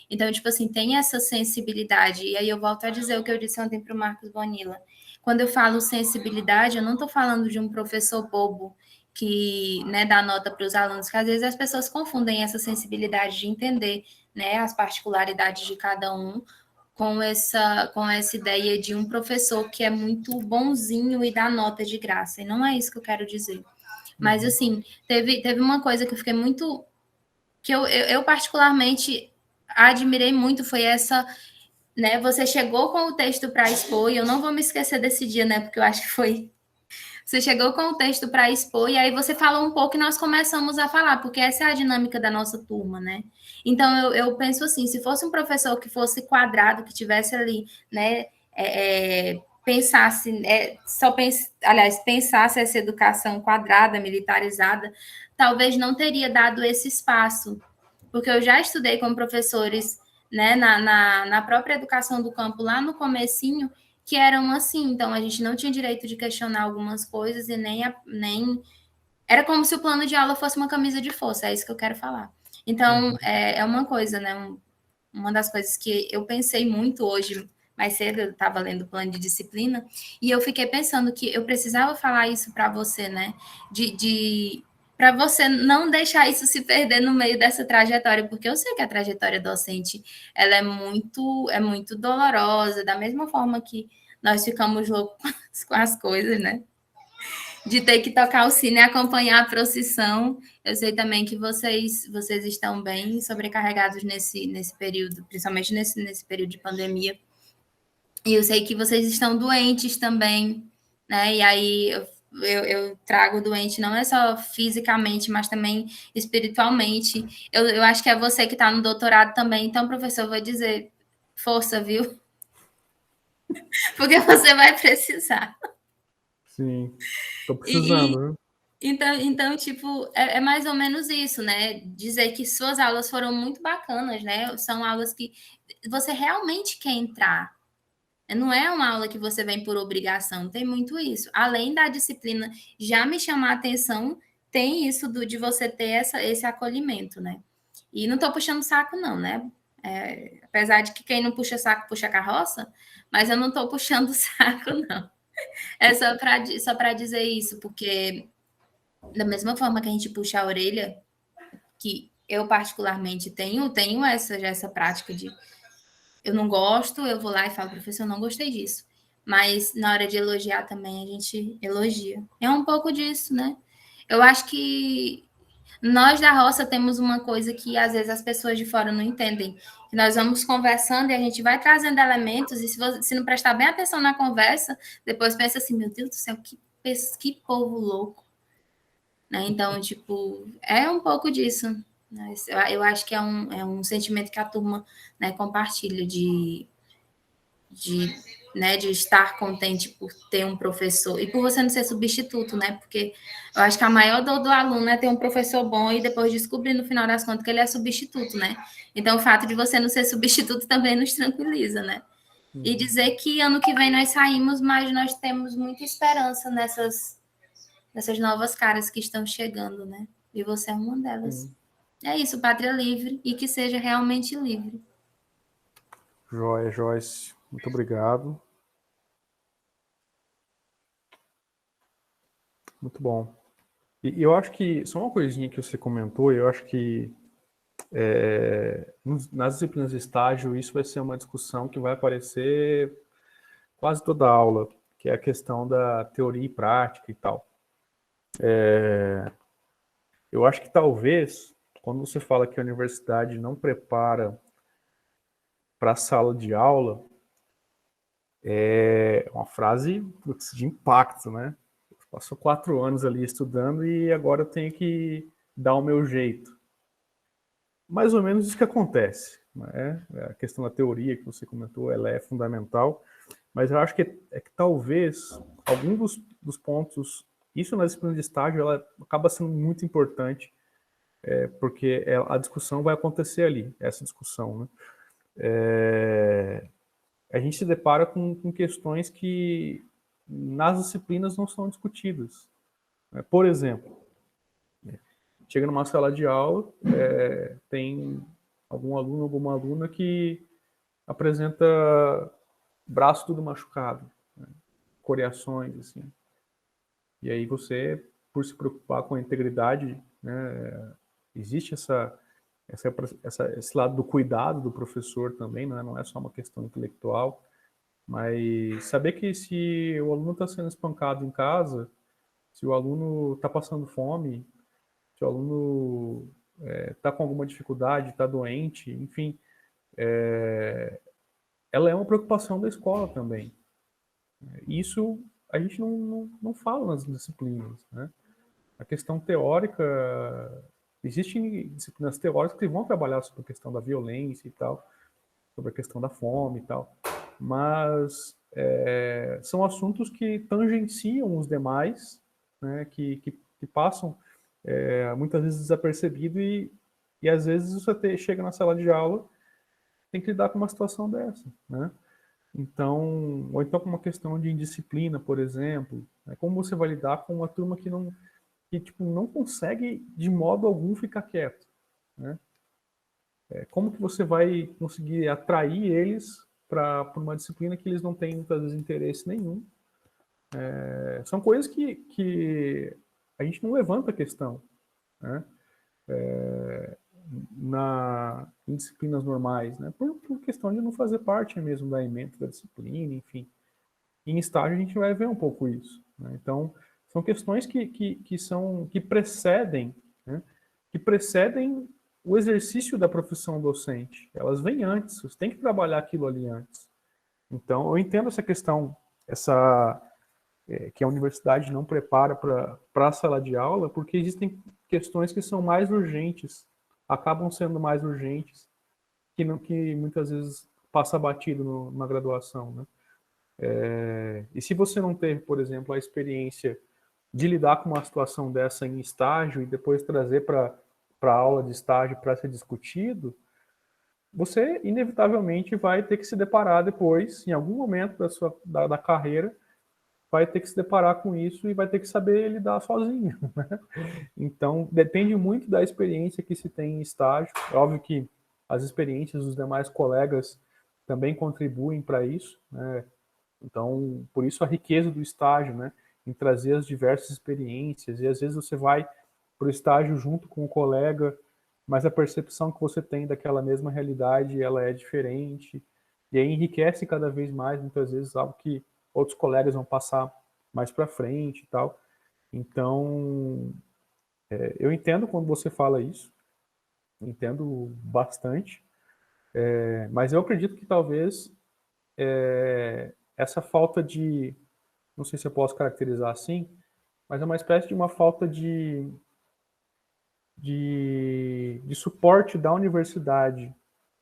Então, tipo assim, tem essa sensibilidade. E aí eu volto a dizer o que eu disse ontem para o Marcos Bonilla. Quando eu falo sensibilidade, eu não estou falando de um professor bobo que, né, dá nota para os alunos, que às vezes as pessoas confundem essa sensibilidade de entender, né, as particularidades de cada um com essa ideia de um professor que é muito bonzinho e dá nota de graça. E não é isso que eu quero dizer. Mas, assim, teve uma coisa que eu fiquei muito... que eu particularmente admirei muito, foi essa... né, você chegou com o texto para expor, e eu não vou me esquecer desse dia, né, porque eu acho que foi... Você chegou com o texto para expor, e aí você falou um pouco e nós começamos a falar, porque essa é a dinâmica da nossa turma, né? Então, eu penso assim, se fosse um professor que fosse quadrado, que tivesse ali, né, pensasse, pensasse essa educação quadrada, militarizada, talvez não teria dado esse espaço, porque eu já estudei com professores, né, na própria educação do campo, lá no comecinho, que eram assim, então a gente não tinha direito de questionar algumas coisas e nem era como se o plano de aula fosse uma camisa de força, é isso que eu quero falar. Então, é uma coisa, né, uma das coisas que eu pensei muito hoje, mais cedo, eu estava lendo o plano de disciplina, e eu fiquei pensando que eu precisava falar isso para você, né, para você não deixar isso se perder no meio dessa trajetória, porque eu sei que a trajetória docente ela é muito dolorosa, da mesma forma que nós ficamos loucos com as coisas, né? De ter que tocar o sino e acompanhar a procissão. Eu sei também que vocês estão bem sobrecarregados nesse período, principalmente nesse período de pandemia. E eu sei que vocês estão doentes também, né? E aí eu trago doente não é só fisicamente, mas também espiritualmente. Eu acho que é você que está no doutorado também. Então, professor, eu vou dizer, força, viu? Porque você vai precisar. Sim, estou precisando, viu? Então, tipo, é mais ou menos isso, né? Dizer que suas aulas foram muito bacanas, né? São aulas que você realmente quer entrar. Não é uma aula que você vem por obrigação, tem muito isso. Além da disciplina já me chamar a atenção, tem isso de você ter esse acolhimento, né? E não estou puxando saco, não, né? Apesar de que quem não puxa saco, puxa carroça, mas eu não estou puxando saco, não. É só para dizer isso, porque da mesma forma que a gente puxa a orelha, que eu particularmente tenho essa prática de eu não gosto, eu vou lá e falo, professor, eu não gostei disso. Mas na hora de elogiar também, a gente elogia. É um pouco disso, né? Eu acho que nós da roça temos uma coisa que às vezes as pessoas de fora não entendem. Que nós vamos conversando e a gente vai trazendo elementos, e se não prestar bem atenção na conversa, depois pensa assim, meu Deus do céu, que povo louco. Né? Então, tipo, é um pouco disso. Né? Eu acho que é um sentimento que a turma, né, compartilha de né, de estar contente por ter um professor e por você não ser substituto, né, porque eu acho que a maior dor do aluno é ter um professor bom e depois descobrir no final das contas que ele é substituto, né, então o fato de você não ser substituto também nos tranquiliza, né, e dizer que ano que vem nós saímos, mas nós temos muita esperança nessas novas caras que estão chegando, né, e você é uma delas. É isso, pátria livre e que seja realmente livre. Joia, Joyce. Muito obrigado. Muito bom. E eu acho que, só uma coisinha que você comentou, eu acho que nas disciplinas de estágio isso vai ser uma discussão que vai aparecer quase toda aula, que é a questão da teoria e prática e tal. Eu acho que talvez, quando você fala que a universidade não prepara para a sala de aula, é uma frase de impacto, né? Passou 4 anos ali estudando e agora eu tenho que dar o meu jeito. Mais ou menos isso que acontece, né? A questão da teoria que você comentou, ela é fundamental, mas eu acho que talvez algum dos pontos, isso na disciplina de estágio, ela acaba sendo muito importante, porque a discussão vai acontecer ali, essa discussão, né? A gente se depara com questões que nas disciplinas não são discutidas. Por exemplo, chega numa sala de aula, tem algum aluno, alguma aluna que apresenta braço tudo machucado, né? Coriações, assim. E aí você, por se preocupar com a integridade, né, existe esse lado do cuidado do professor também, né? Não é só uma questão intelectual, mas saber que se o aluno está sendo espancado em casa, se o aluno está passando fome, se o aluno está com alguma dificuldade, está doente, enfim, ela é uma preocupação da escola também. Isso a gente não fala nas disciplinas, né? A questão teórica, existem disciplinas teóricas que vão trabalhar sobre a questão da violência e tal, sobre a questão da fome e tal, mas são assuntos que tangenciam os demais, né, que passam muitas vezes desapercebido e às vezes você chega na sala de aula tem que lidar com uma situação dessa, né? Então, ou então com uma questão de indisciplina, por exemplo, né? Como você vai lidar com uma turma que não consegue de modo algum ficar quieto, né? Como que você vai conseguir atrair eles para uma disciplina que eles não têm muitas vezes interesse nenhum? São coisas que a gente não levanta a questão, né? Em disciplinas normais, né? Por questão de não fazer parte mesmo da ementa da disciplina, enfim. Em estágio a gente vai ver um pouco isso, né? Então, são questões que precedem, né? Que precedem o exercício da profissão docente. Elas vêm antes, você tem que trabalhar aquilo ali antes. Então, eu entendo essa questão, que a universidade não prepara para a sala de aula, porque existem questões que são mais urgentes, acabam sendo mais urgentes, que muitas vezes passa batido na graduação, né? E se você não teve, por exemplo, a experiência de lidar com uma situação dessa em estágio e depois trazer para a aula de estágio para ser discutido, você inevitavelmente vai ter que se deparar depois, em algum momento da carreira, vai ter que se deparar com isso e vai ter que saber lidar sozinho, né? Então, depende muito da experiência que se tem em estágio. É óbvio que as experiências dos demais colegas também contribuem para isso, né? Então, por isso a riqueza do estágio, né? Em trazer as diversas experiências. E às vezes você vai para o estágio junto com o colega, mas a percepção que você tem daquela mesma realidade, ela é diferente. E aí enriquece cada vez mais, muitas vezes, algo que outros colegas vão passar mais para frente e tal. Então, eu entendo quando você fala isso, entendo bastante, mas eu acredito que talvez essa falta de, não sei se eu posso caracterizar assim, mas é uma espécie de uma falta de suporte da universidade,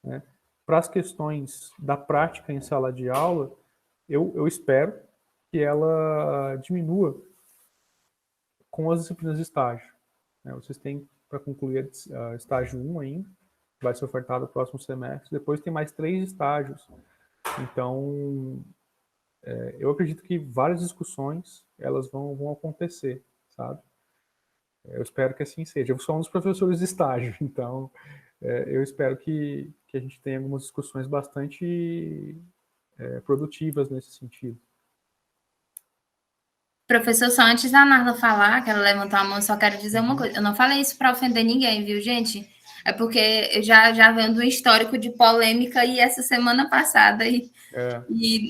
né, para as questões da prática em sala de aula, eu espero que ela diminua com as disciplinas de estágio. Né? Vocês têm para concluir a estágio 1 ainda, vai ser ofertado no próximo semestre. Depois tem mais 3 estágios. Então, eu acredito que várias discussões elas vão acontecer, sabe? Eu espero que assim seja. Eu sou um dos professores de estágio, então eu espero que a gente tenha algumas discussões bastante produtivas nesse sentido. Professor, só antes da Narla falar, que ela levantou a mão, só quero dizer uma coisa. Eu não falei isso para ofender ninguém, viu, gente? É porque eu já vendo um histórico de polêmica e essa semana passada e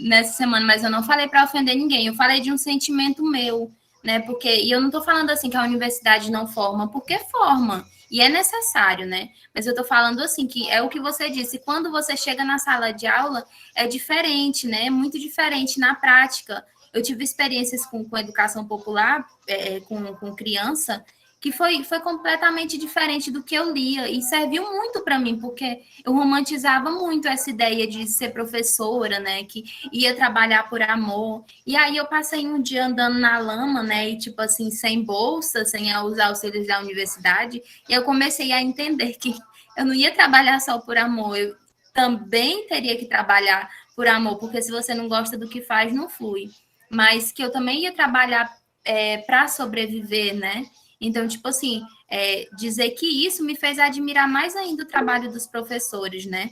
nessa semana, mas eu não falei para ofender ninguém. Eu falei de um sentimento meu, né? E eu não estou falando assim que a universidade não forma, porque forma. E é necessário, né? Mas eu estou falando assim, que é o que você disse, quando você chega na sala de aula, é diferente, né? É muito diferente na prática. Eu tive experiências com educação popular, com criança, que foi completamente diferente do que eu lia, e serviu muito para mim, porque eu romantizava muito essa ideia de ser professora, né, que ia trabalhar por amor, e aí eu passei um dia andando na lama, né, e tipo assim, sem bolsa, sem os auxílios da universidade, e eu comecei a entender que eu não ia trabalhar só por amor, eu também teria que trabalhar por amor, porque se você não gosta do que faz, não flui. Mas que eu também ia trabalhar para sobreviver, né? Então, tipo assim, dizer que isso me fez admirar mais ainda o trabalho dos professores, né?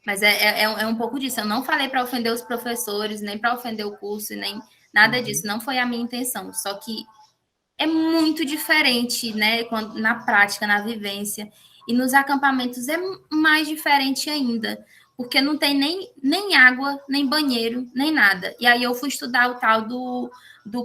Mas é um pouco disso. Eu não falei para ofender os professores, nem para ofender o curso, nem nada disso. Não foi a minha intenção. Só que é muito diferente, né? Na prática, na vivência. E nos acampamentos é mais diferente ainda, porque não tem nem água, nem banheiro, nem nada. E aí eu fui estudar o tal do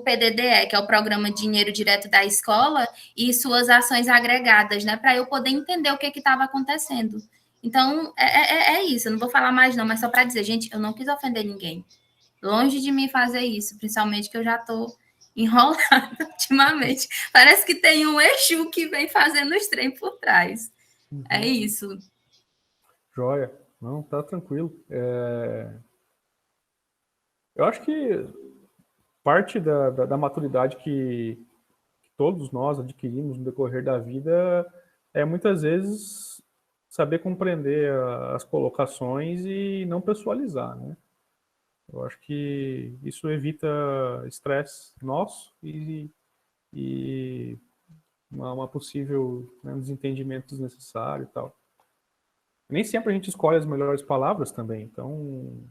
PDDE, que é o Programa Dinheiro Direto da Escola, e suas ações agregadas, né? Para eu poder entender o que estava acontecendo. Então, é isso. Eu não vou falar mais, não, mas só para dizer, gente, eu não quis ofender ninguém. Longe de mim fazer isso, principalmente que eu já estou enrolada ultimamente. Parece que tem um Exu que vem fazendo os trem por trás. É isso. Joia. Não, tá tranquilo. Eu acho que parte da maturidade que todos nós adquirimos no decorrer da vida é muitas vezes saber compreender as colocações e não pessoalizar, né? Eu acho que isso evita estresse nosso e uma possível, né, desentendimento desnecessário e tal. Nem sempre a gente escolhe as melhores palavras também, então,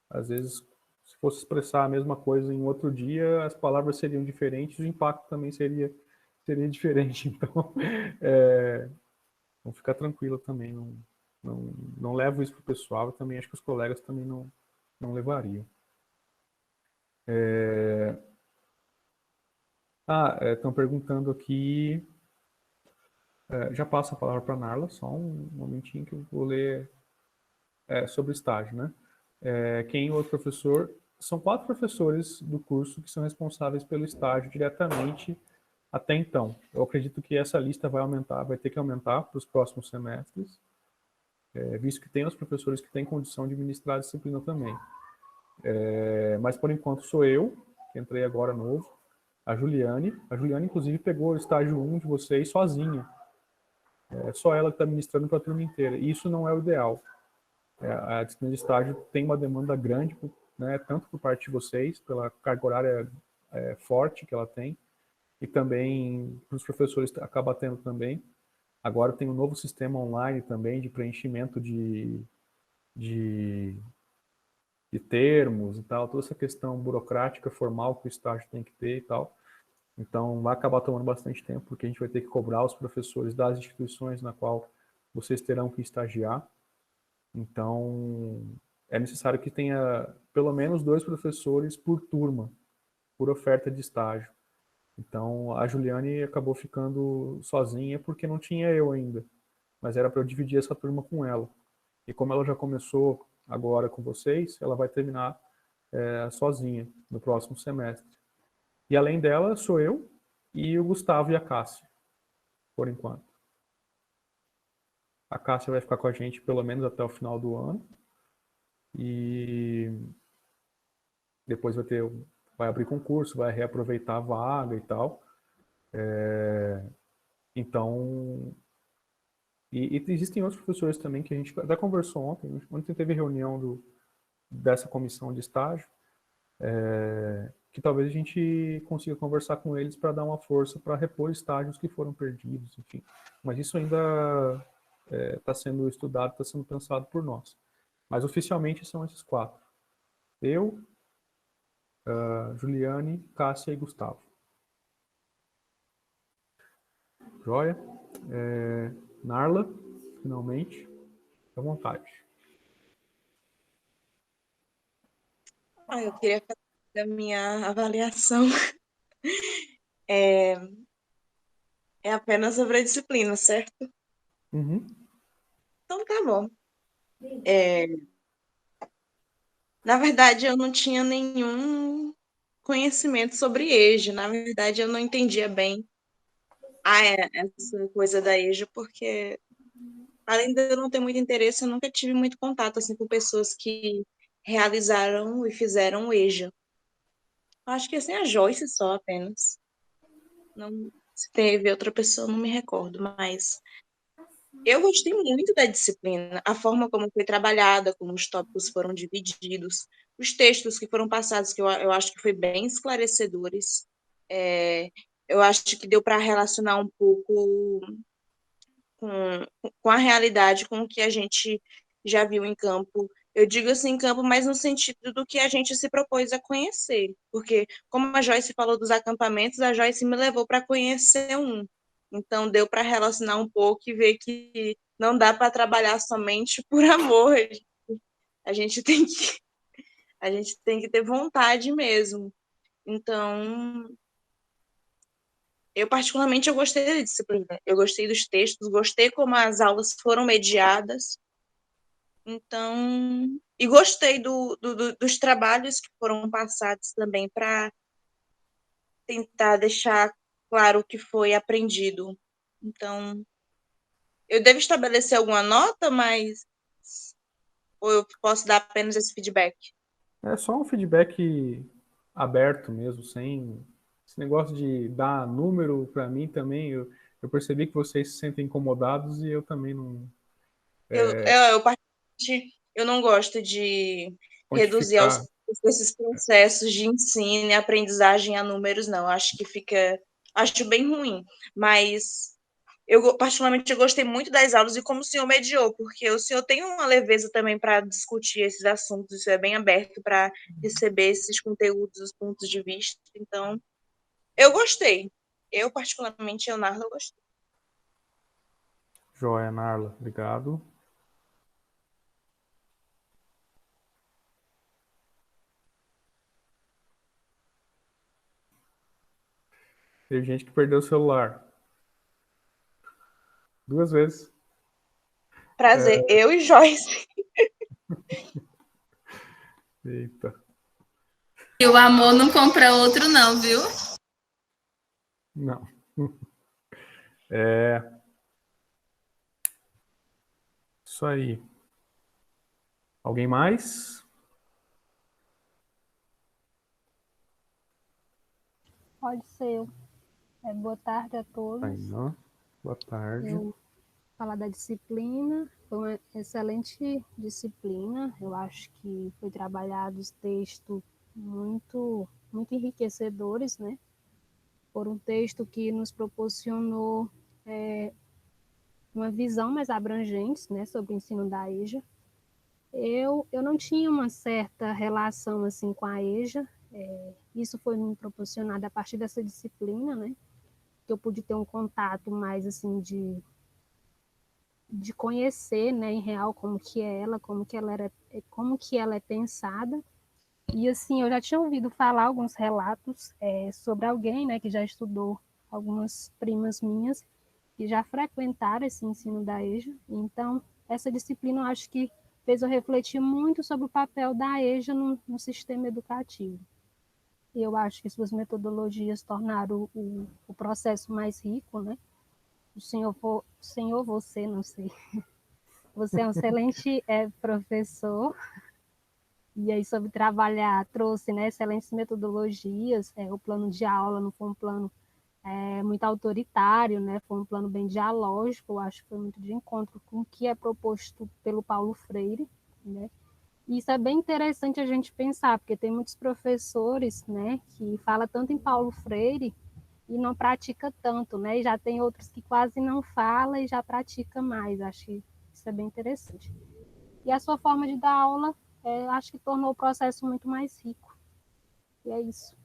às vezes, se fosse expressar a mesma coisa em outro dia, as palavras seriam diferentes, o impacto também seria diferente. Então, vamos ficar tranquilo também, não levo isso para o pessoal, também acho que os colegas também não levariam. Estão perguntando aqui. Já passo a palavra para a Narla, só um momentinho que eu vou ler sobre o estágio, né? Quem é o outro professor? São 4 professores do curso que são responsáveis pelo estágio diretamente até então. Eu acredito que essa lista vai ter que aumentar para os próximos semestres, visto que tem os professores que têm condição de ministrar a disciplina também. Mas, por enquanto, sou eu, que entrei agora novo, a Juliane. A Juliane, inclusive, pegou o estágio 1 de vocês sozinha. É só ela que está ministrando para a turma inteira. E isso não é o ideal. A disciplina de estágio tem uma demanda grande, né, tanto por parte de vocês, pela carga horária forte que ela tem, e também para os professores acaba tendo também. Agora tem um novo sistema online também de preenchimento de termos e tal, toda essa questão burocrática, formal que o estágio tem que ter e tal. Então, vai acabar tomando bastante tempo, porque a gente vai ter que cobrar os professores das instituições na qual vocês terão que estagiar. Então, é necessário que tenha pelo menos 2 professores por turma, por oferta de estágio. Então, a Juliane acabou ficando sozinha porque não tinha eu ainda, mas era para eu dividir essa turma com ela. E como ela já começou agora com vocês, ela vai terminar sozinha no próximo semestre. E além dela, sou eu e o Gustavo e a Cássia, por enquanto. A Cássia vai ficar com a gente pelo menos até o final do ano. E depois vai abrir concurso, vai reaproveitar a vaga e tal. Então, e existem outros professores também que a gente até conversou ontem. Ontem teve reunião dessa comissão de estágio, que talvez a gente consiga conversar com eles para dar uma força para repor estágios que foram perdidos, enfim. Mas isso ainda está sendo estudado, está sendo pensado por nós. Mas oficialmente são esses 4. Eu, Juliane, Cássia e Gustavo. Joia? Narla, finalmente, à vontade. Eu queria fazer a minha avaliação. É apenas sobre a disciplina, certo? Uhum. Então tá bom. Na verdade, eu não tinha nenhum conhecimento sobre EJA. Na verdade, eu não entendia bem essa coisa da EJA, porque além de eu não ter muito interesse, eu nunca tive muito contato assim, com pessoas que realizaram e fizeram o EJA. Acho que assim, a Joyce só apenas. Não, se teve outra pessoa, não me recordo, mas eu gostei muito da disciplina, a forma como foi trabalhada, como os tópicos foram divididos, os textos que foram passados, que eu acho que foi bem esclarecedores. Eu acho que deu para relacionar um pouco com a realidade, com o que a gente já viu em campo. Eu digo assim em campo, mas no sentido do que a gente se propôs a conhecer, porque como a Joyce falou dos acampamentos, a Joyce me levou para conhecer um. Então deu para relacionar um pouco e ver que não dá para trabalhar somente por amor. A gente tem que a gente tem que ter vontade mesmo. Então, eu particularmente eu gostei da disciplina. Eu gostei dos textos, gostei como as aulas foram mediadas. Então, e gostei dos trabalhos que foram passados também para tentar deixar claro o que foi aprendido. Então, eu devo estabelecer alguma nota, mas ou eu posso dar apenas esse feedback? É só um feedback aberto mesmo, sem esse negócio de dar número para mim também. Eu percebi que vocês se sentem incomodados e eu também não Eu particularmente, eu não gosto de reduzir quantificar. esses processos de ensino e aprendizagem a números, não. Acho bem ruim. Mas particularmente, eu gostei muito das aulas e como o senhor mediou, porque o senhor tem uma leveza também para discutir esses assuntos, isso é bem aberto para receber esses conteúdos, os pontos de vista. Então, eu gostei. Eu, particularmente, Narla, eu gostei. Joia, Narla, obrigado. Teve gente que perdeu o celular 2 vezes. Prazer, eu e Joyce. Eita. E o amor não compra outro, não, viu? Não. Isso aí. Alguém mais? Pode ser eu. Boa tarde a todos. Aí, não. Boa tarde. Eu falar da disciplina, foi uma excelente disciplina. Eu acho que foi trabalhados textos muito enriquecedores, né? Por um texto que nos proporcionou uma visão mais abrangente, né, sobre o ensino da EJA. Eu não tinha uma certa relação assim com a EJA. Isso foi me proporcionado a partir dessa disciplina, né? Que eu pude ter um contato mais assim de conhecer, né, em real como que é ela, como que ela é pensada. E assim, eu já tinha ouvido falar alguns relatos sobre alguém, né, que já estudou, algumas primas minhas que já frequentaram esse ensino da EJA. Então, essa disciplina eu acho que fez eu refletir muito sobre o papel da EJA no sistema educativo. E eu acho que suas metodologias tornaram o processo mais rico, né? Você, não sei. Você é um excelente professor E aí, sobre trabalhar, trouxe, né, excelentes metodologias. O plano de aula não foi um plano muito autoritário, né? Foi um plano bem dialógico, eu acho que foi muito de encontro com o que é proposto pelo Paulo Freire, né? E isso é bem interessante a gente pensar, porque tem muitos professores, né, que falam tanto em Paulo Freire e não pratica tanto, né? E já tem outros que quase não falam e já pratica mais. Acho que isso é bem interessante. E a sua forma de dar aula, acho que tornou o processo muito mais rico. E é isso.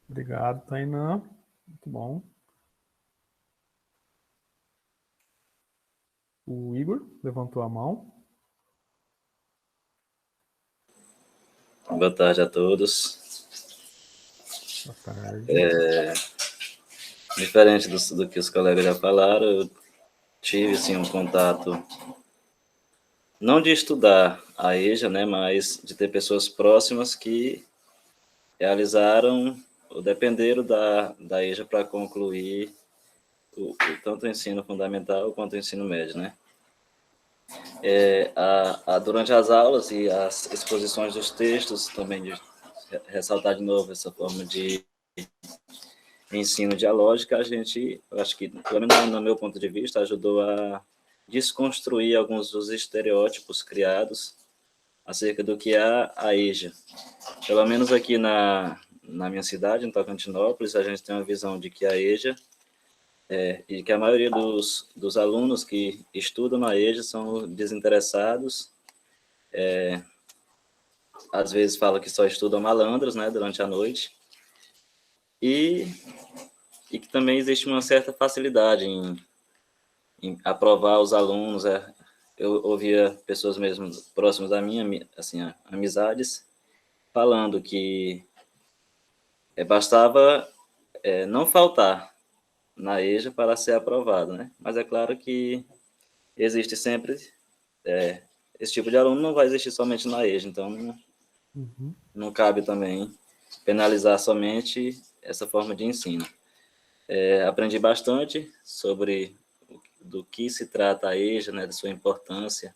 Obrigado, Tainã. Muito bom. O Igor levantou a mão. Boa tarde a todos. Boa tarde. Diferente do que os colegas já falaram, eu tive sim, um contato, não de estudar a EJA, né, mas de ter pessoas próximas que realizaram ou dependeram da EJA para concluir tanto o ensino fundamental quanto o ensino médio, né? Durante as aulas e as exposições dos textos, também de ressaltar de novo essa forma de ensino dialógica, a gente, eu acho que, pelo menos no meu ponto de vista, ajudou a desconstruir alguns dos estereótipos criados acerca do que é a EJA. Pelo menos aqui na minha cidade, em Tocantinópolis, a gente tem uma visão de que a EJA e que a maioria dos alunos que estudam na EJA são desinteressados, às vezes falam que só estudam malandros, né, durante a noite, e que também existe uma certa facilidade em aprovar os alunos. Eu ouvia pessoas mesmo próximas da minha, assim, amizades, falando que bastava não faltar na EJA para ser aprovado, né? Mas é claro que existe sempre esse tipo de aluno, não vai existir somente na EJA, então não cabe também penalizar somente essa forma de ensino. Aprendi bastante sobre do que se trata a EJA, né, da sua importância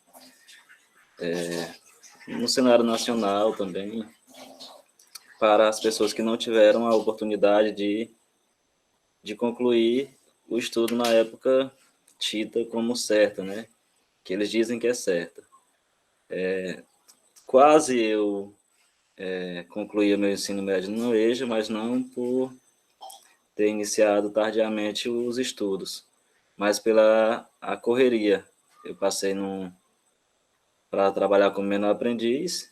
no cenário nacional também, para as pessoas que não tiveram a oportunidade de concluir o estudo na época tida como certa, né, que eles dizem que é certa. Quase eu concluí o meu ensino médio no EJA, mas não por ter iniciado tardiamente os estudos, mas pela a correria. Eu passei para trabalhar como menor aprendiz,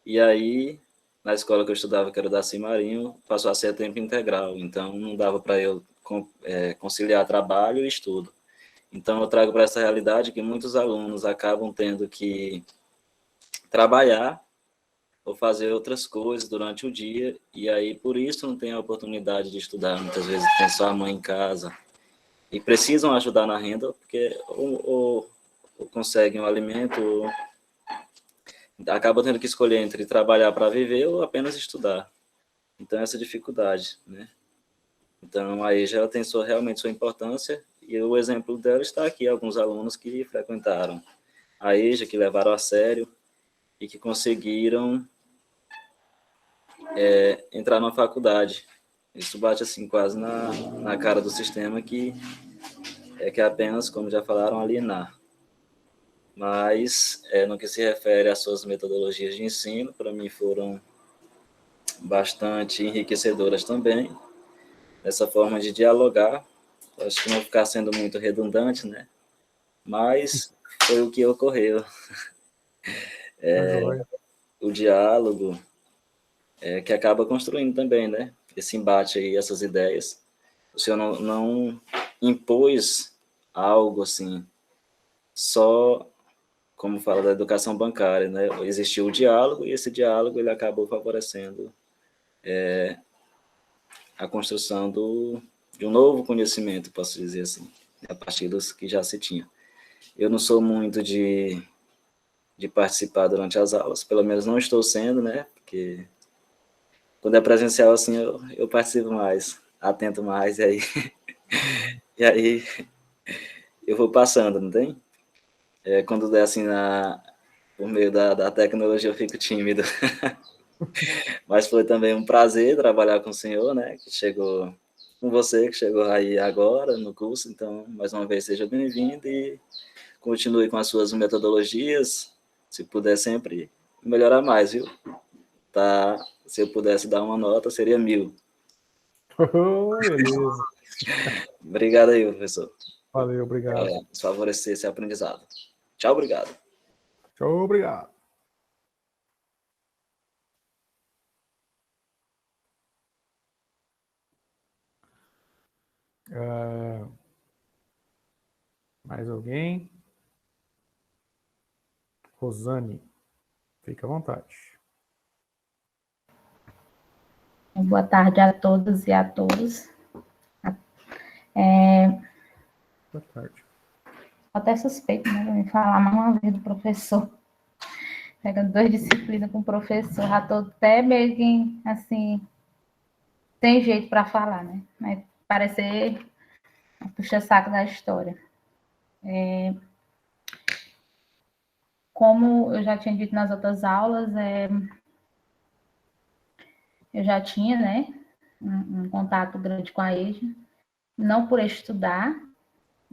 e aí, na escola que eu estudava, que era da Cimarinho, passou a ser a tempo integral, então não dava para eu conciliar trabalho e estudo. Então eu trago para essa realidade que muitos alunos acabam tendo que trabalhar ou fazer outras coisas durante o dia, e aí por isso não tem a oportunidade de estudar. Muitas vezes tem só a mãe em casa, e precisam ajudar na renda, porque ou conseguem um alimento, ou acabam tendo que escolher entre trabalhar para viver ou apenas estudar. Então, essa dificuldade, né? Então, a EJA ela tem realmente sua importância, e o exemplo dela está aqui, alguns alunos que frequentaram a EJA, que levaram a sério e que conseguiram entrar na faculdade. Isso bate assim quase na cara do sistema, que é apenas, como já falaram, alienar. Mas, no que se refere às suas metodologias de ensino, para mim foram bastante enriquecedoras também, essa forma de dialogar. Acho que não ficar sendo muito redundante, né? Mas foi o que ocorreu. O diálogo que acaba construindo também, né? Esse embate aí, essas ideias. O senhor não impôs algo assim, só como fala da educação bancária, né? Existiu o diálogo, e esse diálogo ele acabou favorecendo a construção de um novo conhecimento, posso dizer assim, a partir dos que já se tinha. Eu não sou muito de participar durante as aulas, pelo menos não estou sendo, né? Porque quando é presencial assim, eu participo mais, atento mais, e aí eu vou passando, não tem? Quando der assim, por meio da tecnologia eu fico tímido. Mas foi também um prazer trabalhar com o senhor, né, que chegou, com você, que chegou aí agora no curso. Então, mais uma vez, seja bem-vindo e continue com as suas metodologias, se puder sempre melhorar mais, viu? Tá? Se eu pudesse dar uma nota, seria 1000. Beleza. Obrigado aí, professor. Valeu, obrigado. Nos favorecer esse aprendizado. Tchau, obrigado. Tchau, obrigado. Mais alguém? Rosane, fica à vontade. Boa tarde a todos e a todos. Boa tarde. Até suspeito, né, de me falar mais uma vez do professor. Pegando 2 disciplinas com o professor, já estou até meio que, assim, sem jeito para falar, né? Mas parecer a puxa-saco da história. Como eu já tinha dito nas outras aulas, eu já tinha, né, um contato grande com a EJA, não por estudar,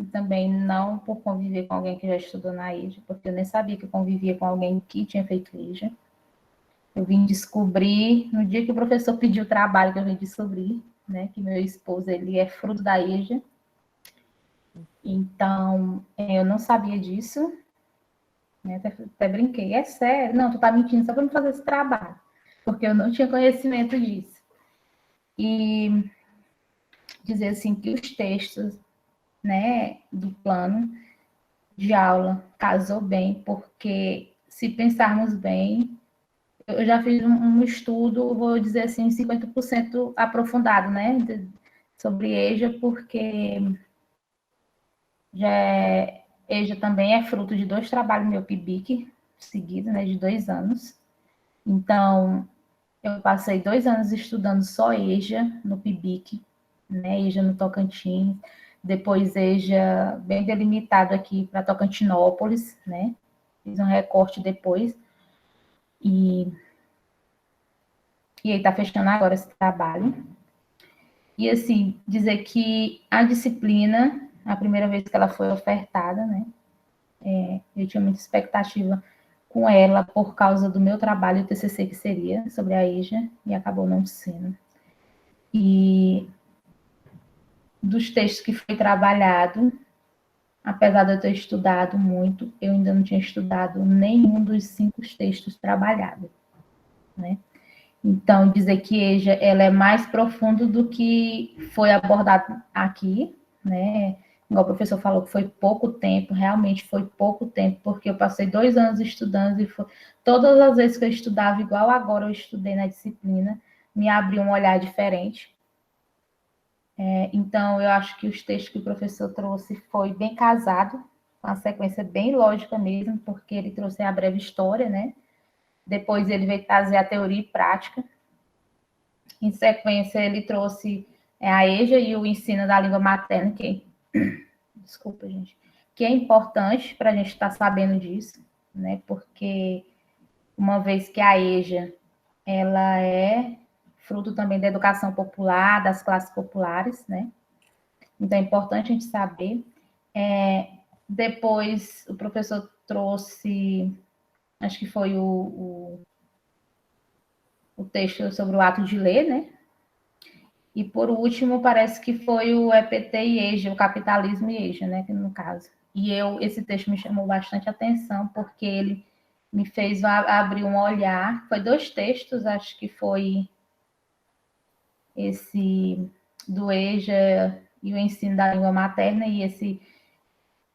e também não por conviver com alguém que já estudou na EJA, porque eu nem sabia que eu convivia com alguém que tinha feito EJA. Eu vim descobrir, no dia que o professor pediu o trabalho, que eu vim descobrir, né, que meu esposo, ele é fruto da EJA. Então, eu não sabia disso, né, até brinquei, é sério? Não, tu tá mentindo só para me fazer esse trabalho, porque eu não tinha conhecimento disso. E dizer assim que os textos, né, do plano de aula casou bem, porque se pensarmos bem, eu já fiz um estudo, vou dizer assim, 50% aprofundado, né, sobre EJA, porque EJA também é fruto de 2 trabalhos meu PIBIC seguidos, né, de 2 anos. Então, eu passei 2 anos estudando só EJA no PIBIC, né, EJA no Tocantins, depois EJA bem delimitado aqui para Tocantinópolis, né, fiz um recorte depois, e aí está fechando agora esse trabalho. E, assim, dizer que a disciplina, a primeira vez que ela foi ofertada, né, eu tinha muita expectativa com ela por causa do meu trabalho, o TCC que seria sobre a EJA, e acabou não sendo. E dos textos que foi trabalhado, apesar de eu ter estudado muito, eu ainda não tinha estudado nenhum dos 5 textos trabalhados, né? Então, dizer que EJA ela é mais profundo do que foi abordado aqui, né? Igual o professor falou que foi pouco tempo, realmente foi pouco tempo, porque eu passei 2 anos estudando e todas as vezes que eu estudava, igual agora eu estudei na disciplina, me abriu um olhar diferente. Então, eu acho que os textos que o professor trouxe foi bem casado, uma sequência bem lógica mesmo, porque ele trouxe a breve história, né? Depois ele veio trazer a teoria e prática. Em sequência, ele trouxe a EJA e o ensino da língua materna, desculpa, gente, que é importante para a gente estar sabendo disso, né? Porque uma vez que a EJA ela é fruto também da educação popular, das classes populares, né? Então é importante a gente saber. Depois o professor trouxe, acho que foi o texto sobre o ato de ler, né? E por último, parece que foi o EPT e EJA, o capitalismo e EJA, né? No caso. E esse texto me chamou bastante atenção, porque ele me fez abrir um olhar. Foi 2 textos, acho que foi esse do EJA e o ensino da língua materna, e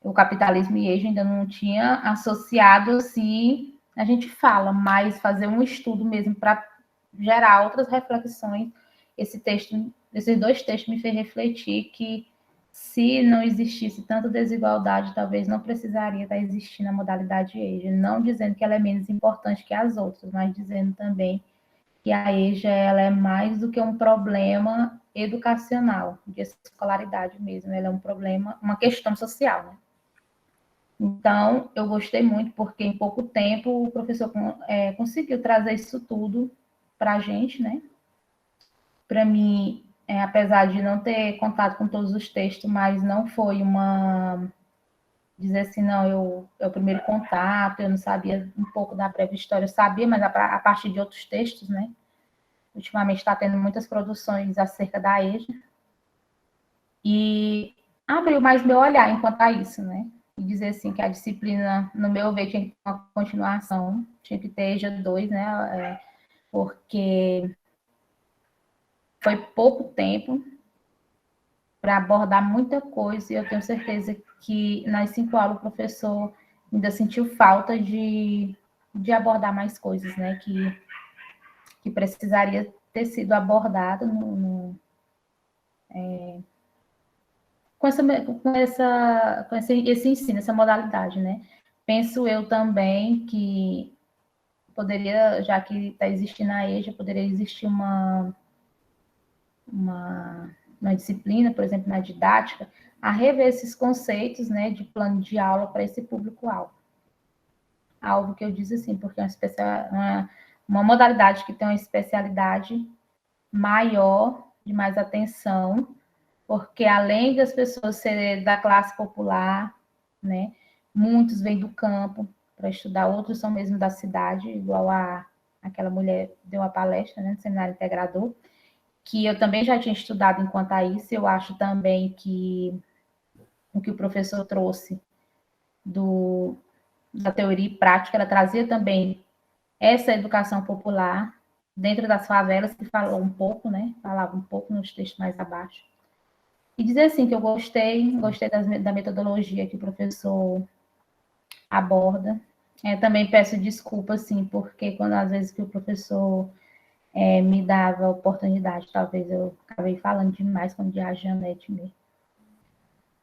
o capitalismo e EJA ainda não tinha associado, se a gente fala, mas fazer um estudo mesmo para gerar outras reflexões. Esses 2 textos me fez refletir que se não existisse tanta desigualdade, talvez não precisaria estar existindo a modalidade EJA, não dizendo que ela é menos importante que as outras, mas dizendo também que a EJA ela é mais do que um problema educacional, de escolaridade mesmo, ela é um problema, uma questão social, né? Então, eu gostei muito, porque em pouco tempo o professor conseguiu trazer isso tudo para a gente, né? Para mim, apesar de não ter contato com todos os textos, mas não foi dizer assim, não, é o primeiro contato, eu não sabia um pouco da breve história, eu sabia, mas a partir de outros textos, né? Ultimamente está tendo muitas produções acerca da EJA. E abriu mais meu olhar enquanto a isso, né? E dizer assim que a disciplina, no meu ver, tinha que ter uma continuação, tinha que ter EJA 2, né? Porque foi pouco tempo para abordar muita coisa, e eu tenho certeza que nas 5 aulas o professor ainda sentiu falta de abordar mais coisas, né? Que precisaria ter sido abordado com esse ensino, essa modalidade, né? Penso eu também que poderia, já que está existindo a EJA, poderia existir uma disciplina, por exemplo, na didática, a rever esses conceitos, né, de plano de aula para esse público-alvo. Algo que eu disse assim, porque é uma modalidade que tem uma especialidade maior, de mais atenção, porque além das pessoas serem da classe popular, né, muitos vêm do campo para estudar, outros são mesmo da cidade, igual aquela mulher deu uma palestra, né, no seminário integrador, que eu também já tinha estudado enquanto a isso. Eu acho também que o que o professor trouxe da teoria e prática, ela trazia também essa educação popular dentro das favelas, que falou um pouco, né? Falava um pouco nos textos mais abaixo. E dizer assim que eu gostei da metodologia que o professor aborda. Também peço desculpa, assim, porque quando às vezes que o professor me dava oportunidade, talvez eu acabei falando demais, como a Janete mesmo.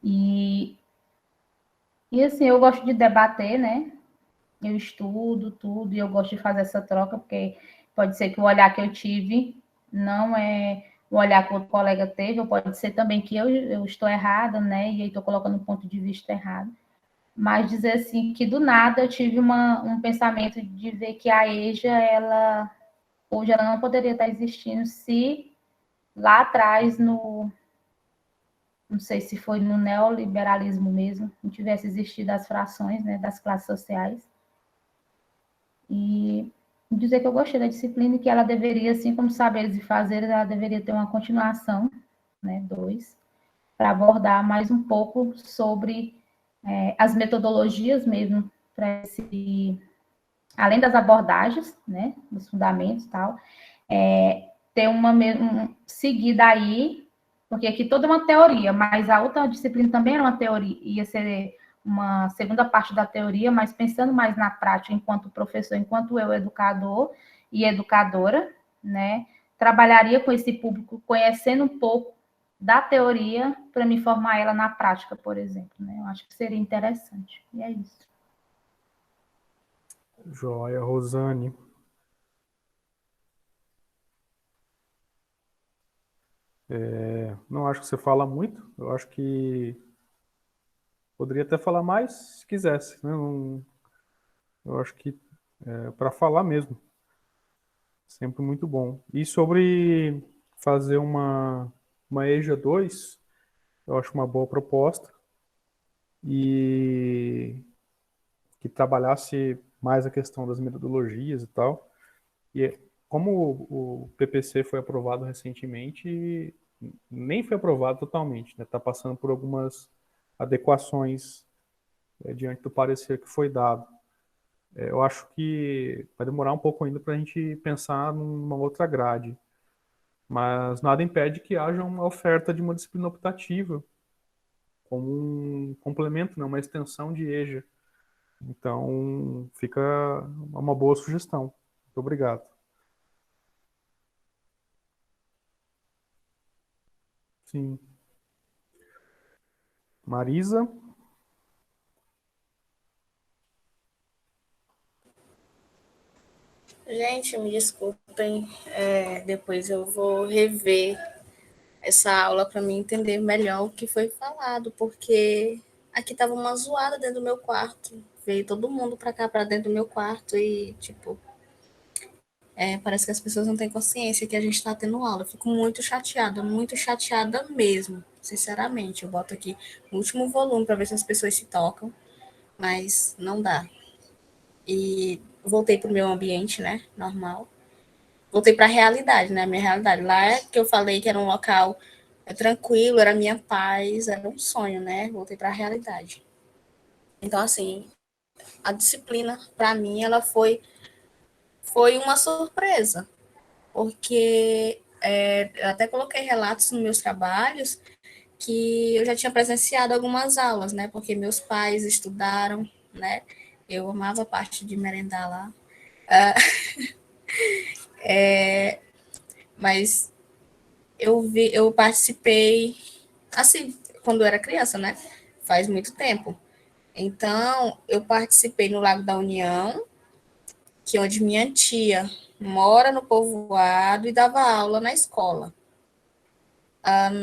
E assim, eu gosto de debater, né? Eu estudo tudo e eu gosto de fazer essa troca, porque pode ser que o olhar que eu tive não é o olhar que o outro colega teve, ou pode ser também que eu estou errada, né? E aí estou colocando um ponto de vista errado. Mas dizer assim, que do nada eu tive um pensamento de ver que a EJA, hoje ela não poderia estar existindo se lá atrás, não sei se foi no neoliberalismo mesmo, não tivesse existido as frações, né, das classes sociais. E dizer que eu gostei da disciplina e que ela deveria, assim como Saberes e Fazeres, ela deveria ter uma continuação, né, 2, para abordar mais um pouco sobre as metodologias mesmo, para além das abordagens, né, dos fundamentos e tal, ter seguir daí, porque aqui toda é uma teoria, mas a outra disciplina também era uma teoria, ia ser uma segunda parte da teoria, mas pensando mais na prática, enquanto professor, enquanto eu, educador e educadora, né, trabalharia com esse público, conhecendo um pouco da teoria, para me formar ela na prática, por exemplo, né, eu acho que seria interessante, e é isso. Joia, Rosane. Não acho que você fala muito, eu acho que poderia até falar mais se quisesse, né? Eu acho que para falar mesmo, sempre muito bom. E sobre fazer uma EJA 2, eu acho uma boa proposta, e que trabalhasse mais a questão das metodologias e tal. E como o PPC foi aprovado recentemente, nem foi aprovado totalmente, né? Está passando por algumas adequações diante do parecer que foi dado. Eu acho que vai demorar um pouco ainda para a gente pensar numa outra grade, mas nada impede que haja uma oferta de uma disciplina optativa como um complemento, né? Uma extensão de EJA. Então, fica uma boa sugestão. Muito obrigado. Sim. Marisa? Gente, me desculpem, depois eu vou rever essa aula para me entender melhor o que foi falado, porque aqui tava uma zoada dentro do meu quarto. Veio todo mundo pra cá, pra dentro do meu quarto e, tipo, parece que as pessoas não têm consciência que a gente tá tendo aula. Eu fico muito chateada mesmo, sinceramente. Eu boto aqui o último volume para ver se as pessoas se tocam, mas não dá. E voltei pro meu ambiente, né, normal. Voltei para a realidade, né, a minha realidade. Lá é que eu falei que era um local tranquilo, era minha paz, era um sonho, né? Voltei para a realidade. Então, assim, a disciplina, para mim, ela foi uma surpresa, porque eu até coloquei relatos nos meus trabalhos que eu já tinha presenciado algumas aulas, né? Porque meus pais estudaram, né? Eu amava a parte de merendar lá. Mas eu participei, assim, quando eu era criança, né? Faz muito tempo. Então, eu participei no Lago da União, que é onde minha tia mora no povoado e dava aula na escola.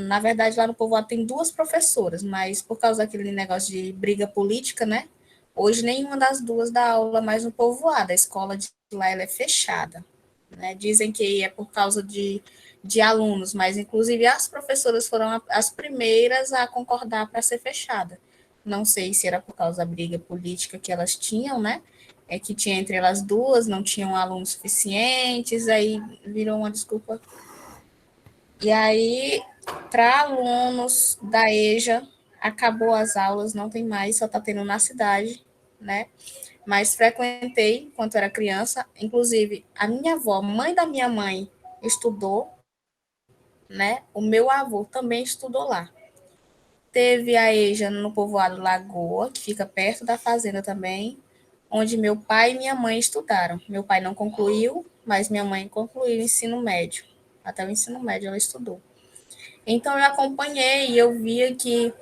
Na verdade, lá no povoado tem 2 professoras, mas por causa daquele negócio de briga política, né? Hoje nenhuma das 2 dá aula mais no povoado. A escola de lá ela é fechada, né? Dizem que é por causa de alunos, mas inclusive as professoras foram as primeiras a concordar para ser fechada. Não sei se era por causa da briga política que elas tinham, né? Que tinha entre elas 2, não tinham alunos suficientes, aí virou uma desculpa. E aí, para alunos da EJA, acabou as aulas, não tem mais, só está tendo na cidade, né? Mas frequentei quando era criança, inclusive a minha avó, mãe da minha mãe, estudou, né? O meu avô também estudou lá. Teve a EJA no povoado Lagoa, que fica perto da fazenda também, onde meu pai e minha mãe estudaram. Meu pai não concluiu, mas minha mãe concluiu o ensino médio. Até o ensino médio ela estudou. Então, eu acompanhei e eu via que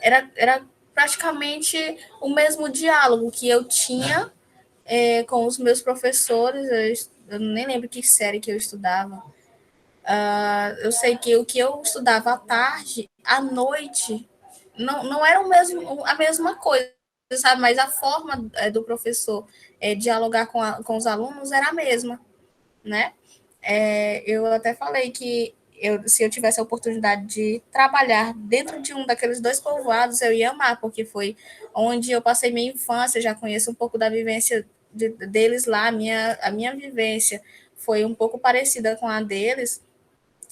era praticamente o mesmo diálogo que eu tinha com os meus professores. Eu nem lembro que série que eu estudava. Eu sei que o que eu estudava à tarde, à noite, não era a mesma coisa, sabe? Mas a forma do professor dialogar com os alunos era a mesma, né? Eu até falei que se eu tivesse a oportunidade de trabalhar dentro de um daqueles 2 povoados, eu ia amar, porque foi onde eu passei minha infância, já conheço um pouco da vivência deles lá, a minha vivência foi um pouco parecida com a deles,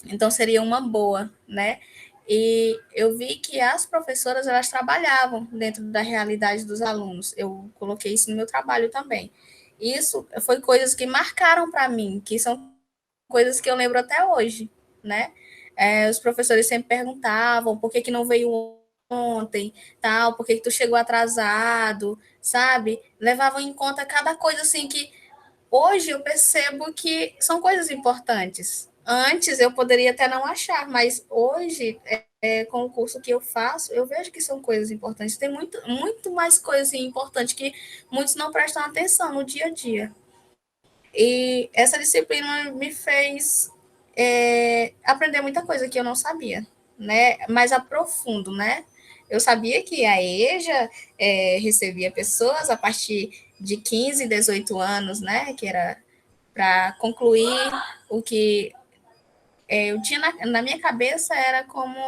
então seria uma boa, né? E eu vi que as professoras, elas trabalhavam dentro da realidade dos alunos, eu coloquei isso no meu trabalho também. Isso foi coisas que marcaram para mim, que são coisas que eu lembro até hoje, né? Os professores sempre perguntavam por que não veio ontem, tal, por que tu chegou atrasado, sabe? Levavam em conta cada coisa assim que hoje eu percebo que são coisas importantes. Antes eu poderia até não achar, mas hoje, com o curso que eu faço, eu vejo que são coisas importantes. Tem muito mais coisas importantes que muitos não prestam atenção no dia a dia. E essa disciplina me fez aprender muita coisa que eu não sabia, né? Mais a profundo, né? Eu sabia que a EJA recebia pessoas a partir de 15, 18 anos, né? Que era para concluir o que eu tinha na minha cabeça, era como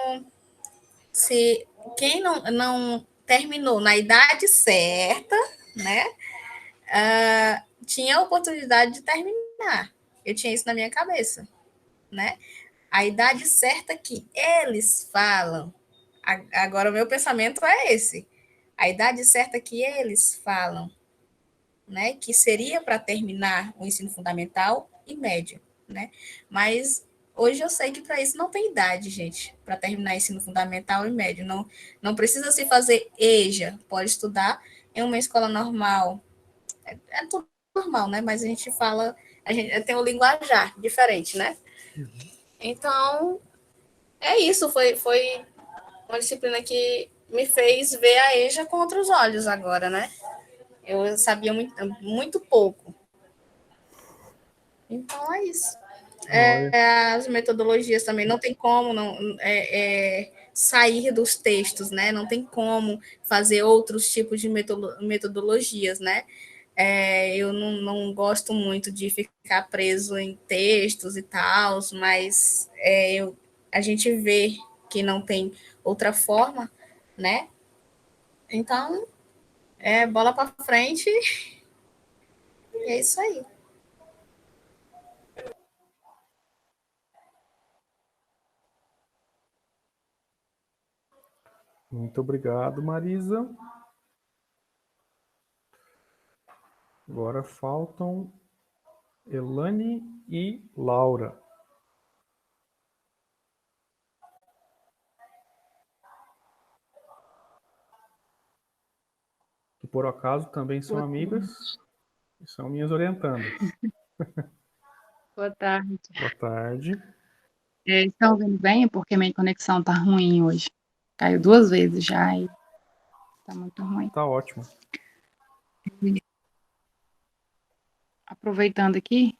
se quem não terminou na idade certa, né? Tinha a oportunidade de terminar. Eu tinha isso na minha cabeça, né? A idade certa que eles falam. Agora, o meu pensamento é esse. A idade certa que eles falam, né? Que seria para terminar o ensino fundamental e médio, né? Mas hoje eu sei que para isso não tem idade, gente, para terminar ensino fundamental e médio. Não precisa se fazer EJA, pode estudar em uma escola normal. Tudo normal, né? Mas a gente tem um linguajar diferente, né? Então, é isso. Foi uma disciplina que me fez ver a EJA com outros olhos agora, né? Eu sabia muito pouco. Então, é isso. as metodologias também. Não tem como sair dos textos, né? Não tem como fazer outros tipos de metodologias, né? Eu não gosto muito de ficar preso em textos e tal, mas a gente vê que não tem outra forma, né? Então, bola para frente, e é isso aí. Muito obrigado, Marisa. Agora faltam Elane e Laura. Que por acaso também são amigas e são minhas orientandas. Boa tarde. Boa tarde. Estão ouvindo bem? É porque minha conexão tá ruim hoje. Caiu 2 vezes já e tá muito ruim. Tá ótimo. Aproveitando aqui,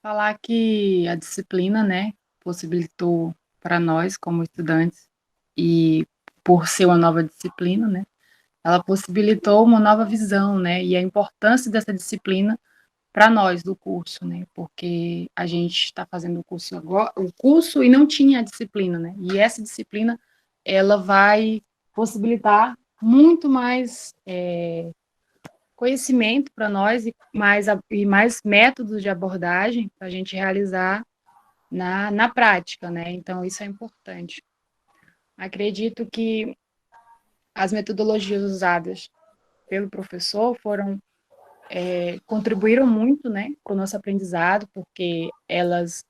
falar que a disciplina, né, possibilitou para nós, como estudantes, e por ser uma nova disciplina, né, ela possibilitou uma nova visão, né, e a importância dessa disciplina para nós do curso, né, porque a gente está fazendo o curso e não tinha a disciplina, né, e essa disciplina, ela vai possibilitar muito mais conhecimento para nós e mais métodos de abordagem para a gente realizar na prática, né? Então, isso é importante. Acredito que as metodologias usadas pelo professor contribuíram muito, né, com o nosso aprendizado, porque elas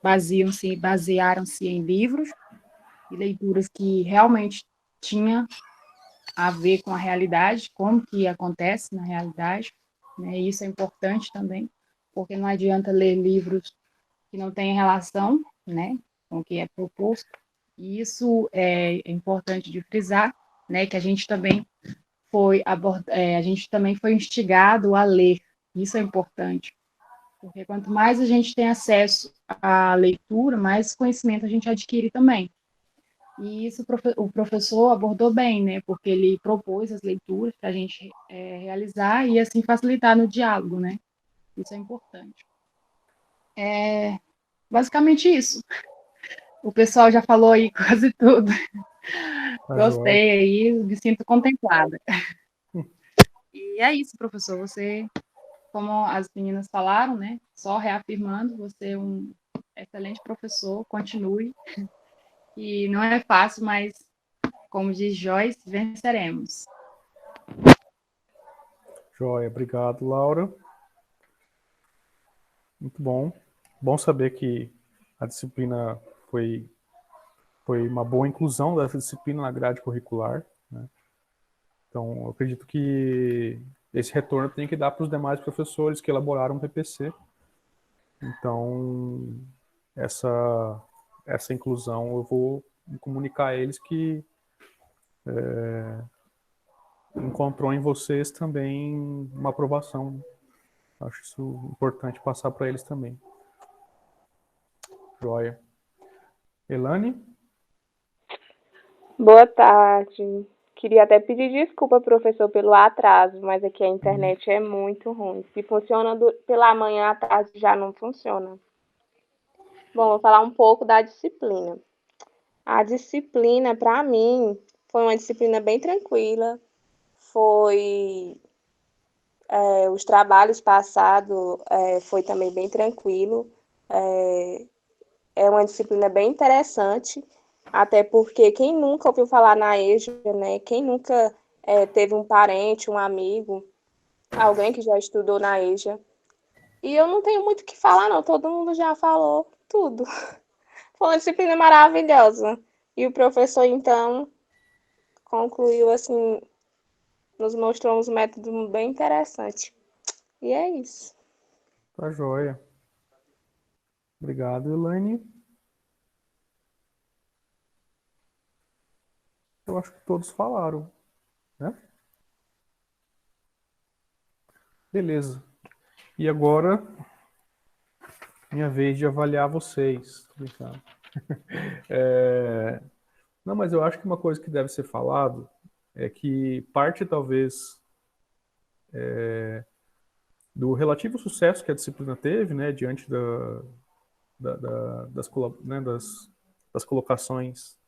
basearam-se em livros e leituras que realmente tinham a ver com a realidade, como que acontece na realidade, né? Isso é importante também, porque não adianta ler livros que não têm relação, né, com o que é proposto. E isso é importante de frisar, né, que a gente também foi instigado a ler. Isso é importante, porque quanto mais a gente tem acesso à leitura, mais conhecimento a gente adquire também. E isso o professor abordou bem, né? Porque ele propôs as leituras para a gente realizar e assim facilitar no diálogo, né? Isso é importante. Basicamente isso. O pessoal já falou aí quase tudo. Gostei aí, me sinto contemplada. E é isso, professor. Você, como as meninas falaram, né? Só reafirmando, você é um excelente professor, continue. E não é fácil, mas como diz Joyce, venceremos. Joia, obrigado, Laura. Muito bom. Bom saber que a disciplina foi uma boa inclusão dessa disciplina na grade curricular, né? Então, eu acredito que esse retorno tem que dar para os demais professores que elaboraram o PPC. Então, essa inclusão eu vou comunicar a eles que encontrou em vocês também uma aprovação. Acho isso importante passar para eles também. Joia. Elane? Boa tarde. Queria até pedir desculpa, professor, pelo atraso, mas aqui a internet é muito ruim. Se funciona pela manhã, à tarde já não funciona. Bom, vou falar um pouco da disciplina. A disciplina, para mim, foi uma disciplina bem tranquila. Os trabalhos passados foi também bem tranquilo. É uma disciplina bem interessante, até porque quem nunca ouviu falar na EJA, né? Quem nunca teve um parente, um amigo, alguém que já estudou na EJA. E eu não tenho muito o que falar, não. Todo mundo já falou tudo. Foi uma disciplina maravilhosa. E o professor, então, concluiu, assim, nos mostrou uns métodos bem interessantes. E é isso. Tá joia. Obrigado, Elaine. Eu acho que todos falaram, né? Beleza. E agora minha vez de avaliar vocês. Tô brincando. Não, mas eu acho que uma coisa que deve ser falado é que parte, talvez, do relativo sucesso que a disciplina teve, né, diante das colocações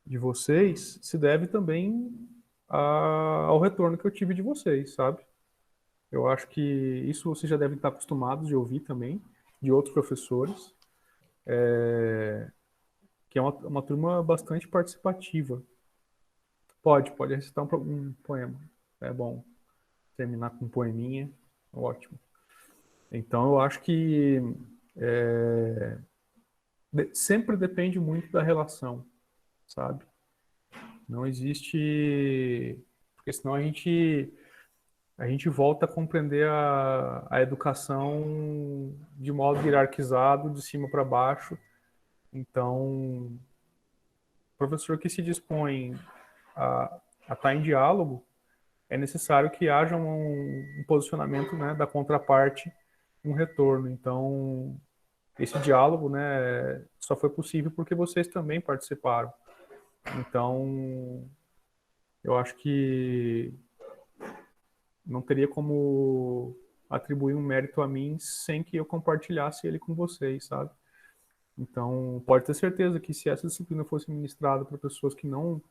de vocês, se deve também ao retorno que eu tive de vocês, sabe? Eu acho que isso vocês já devem estar acostumados de ouvir também, de outros professores, que é uma turma bastante participativa. Pode recitar um poema. É bom terminar com um poeminha. Ótimo. Então, eu acho que sempre depende muito da relação, sabe? Não existe... Porque senão a gente volta a compreender a educação de modo hierarquizado, de cima para baixo. Então, o professor que se dispõe a estar em diálogo, é necessário que haja um posicionamento, né, da contraparte, um retorno. Então, esse diálogo, né, só foi possível porque vocês também participaram. Então, eu acho que não teria como atribuir um mérito a mim sem que eu compartilhasse ele com vocês, sabe? Então, pode ter certeza que se essa disciplina fosse ministrada para pessoas que não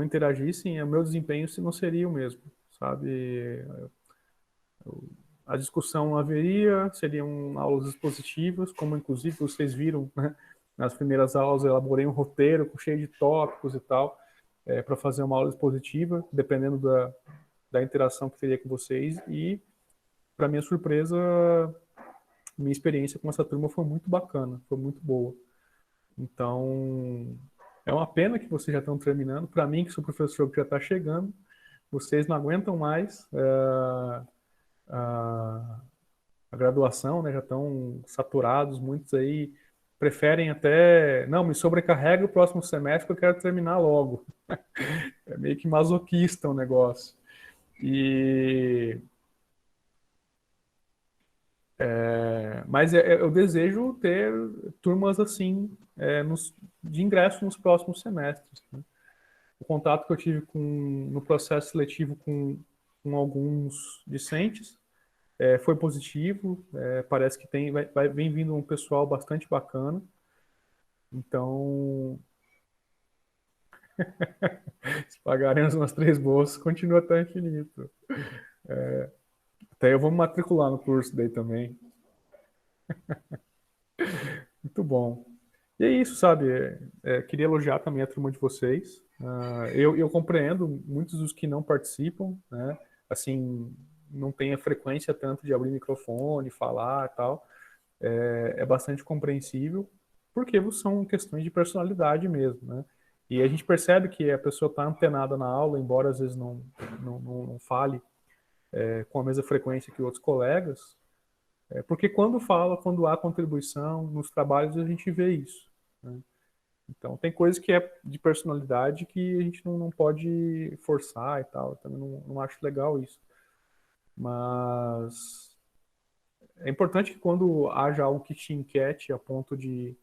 interagissem, o meu desempenho não seria o mesmo, sabe? A discussão haveria, seriam aulas expositivas, como inclusive vocês viram, né? Nas primeiras aulas eu elaborei um roteiro cheio de tópicos e tal, para fazer uma aula expositiva, dependendo da interação que teria com vocês, e, para minha surpresa, minha experiência com essa turma foi muito bacana, foi muito boa. Então, é uma pena que vocês já estão terminando. Para mim, que sou professor que já está chegando, vocês não aguentam mais a graduação, né? Já estão saturados, muitos aí preferem até... Não, me sobrecarrega o próximo semestre que eu quero terminar logo. É meio que masoquista o negócio. Mas eu desejo ter turmas assim, de ingresso nos próximos semestres, né? O contato que eu tive no processo seletivo com alguns discentes foi positivo. Parece que vem vindo um pessoal bastante bacana. Então, se pagarem umas 3 bolsas, continua até infinito. Até eu vou me matricular no curso daí também. Muito bom. E é isso, sabe? Queria elogiar também a turma de vocês. Eu compreendo muitos dos que não participam, né? Assim, não tem a frequência tanto de abrir microfone, falar e tal. É bastante compreensível, porque são questões de personalidade mesmo, né? E a gente percebe que a pessoa está antenada na aula, embora às vezes não fale com a mesma frequência que outros colegas, porque quando há contribuição nos trabalhos, a gente vê isso, né? Então, tem coisas que é de personalidade que a gente não pode forçar e tal. Eu também não acho legal isso. Mas é importante que quando haja algo que te inquiete a ponto de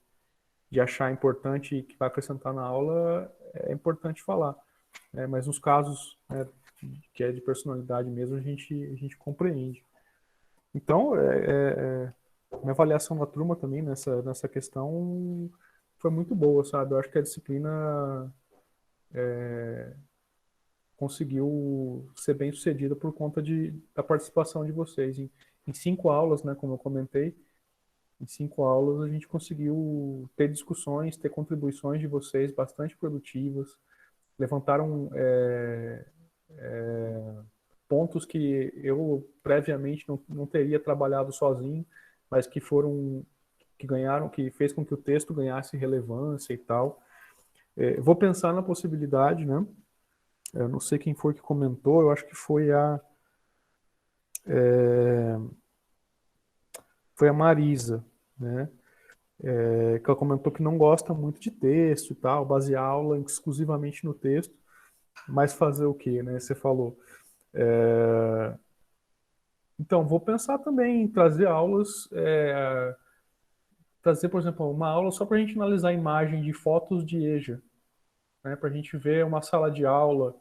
achar importante e que vai acrescentar na aula, é importante falar. Mas nos casos, né, que é de personalidade mesmo, a gente compreende. Então, minha avaliação da turma também nessa questão foi muito boa, sabe? Eu acho que a disciplina conseguiu ser bem sucedida por conta da participação de vocês. Em 5 aulas, né, como eu comentei, em 5 aulas a gente conseguiu ter discussões, ter contribuições de vocês bastante produtivas, levantaram pontos que eu previamente não teria trabalhado sozinho, mas que ganharam, que fez com que o texto ganhasse relevância e tal. Vou pensar na possibilidade, né? Eu não sei quem foi que comentou, eu acho que foi a Marisa, né? Que ela comentou que não gosta muito de texto e tal, basear a aula exclusivamente no texto, mas fazer o quê, né? Você falou. Então, vou pensar também em trazer aulas, trazer, por exemplo, uma aula só para a gente analisar a imagem de fotos de EJA, né, para a gente ver uma sala de aula.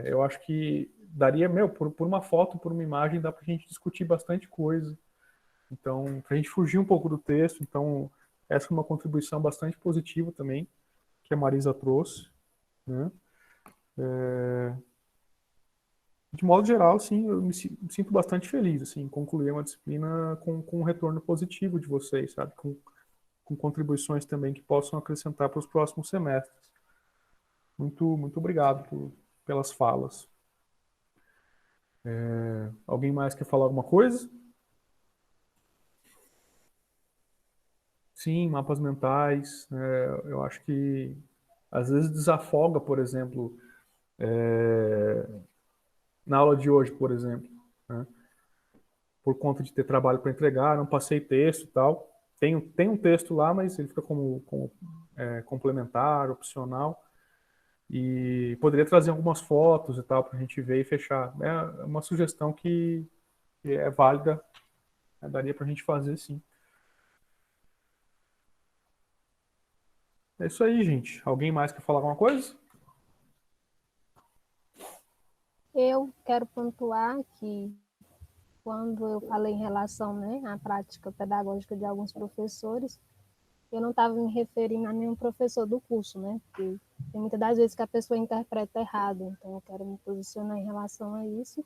Eu acho que daria, por uma foto, por uma imagem, dá para a gente discutir bastante coisa. Então, para a gente fugir um pouco do texto, então, essa é uma contribuição bastante positiva também, que a Marisa trouxe, né? De modo geral, sim, eu me sinto bastante feliz, assim, em concluir uma disciplina com um retorno positivo de vocês, sabe? Com contribuições também que possam acrescentar para os próximos semestres. Muito, muito obrigado pelas falas. Alguém mais quer falar alguma coisa? Sim, mapas mentais. Eu acho que às vezes desafoga, por exemplo, na aula de hoje, por exemplo, né? Por conta de ter trabalho para entregar, não passei texto e tal. Tem um texto lá, mas ele fica como complementar, opcional. E poderia trazer algumas fotos e tal para a gente ver e fechar. É uma sugestão que é válida, né? Daria para a gente fazer, sim. É isso aí, gente. Alguém mais quer falar alguma coisa? Eu quero pontuar que quando eu falei em relação, né, à prática pedagógica de alguns professores, eu não estava me referindo a nenhum professor do curso, né? Porque tem muitas das vezes que a pessoa interpreta errado, então eu quero me posicionar em relação a isso,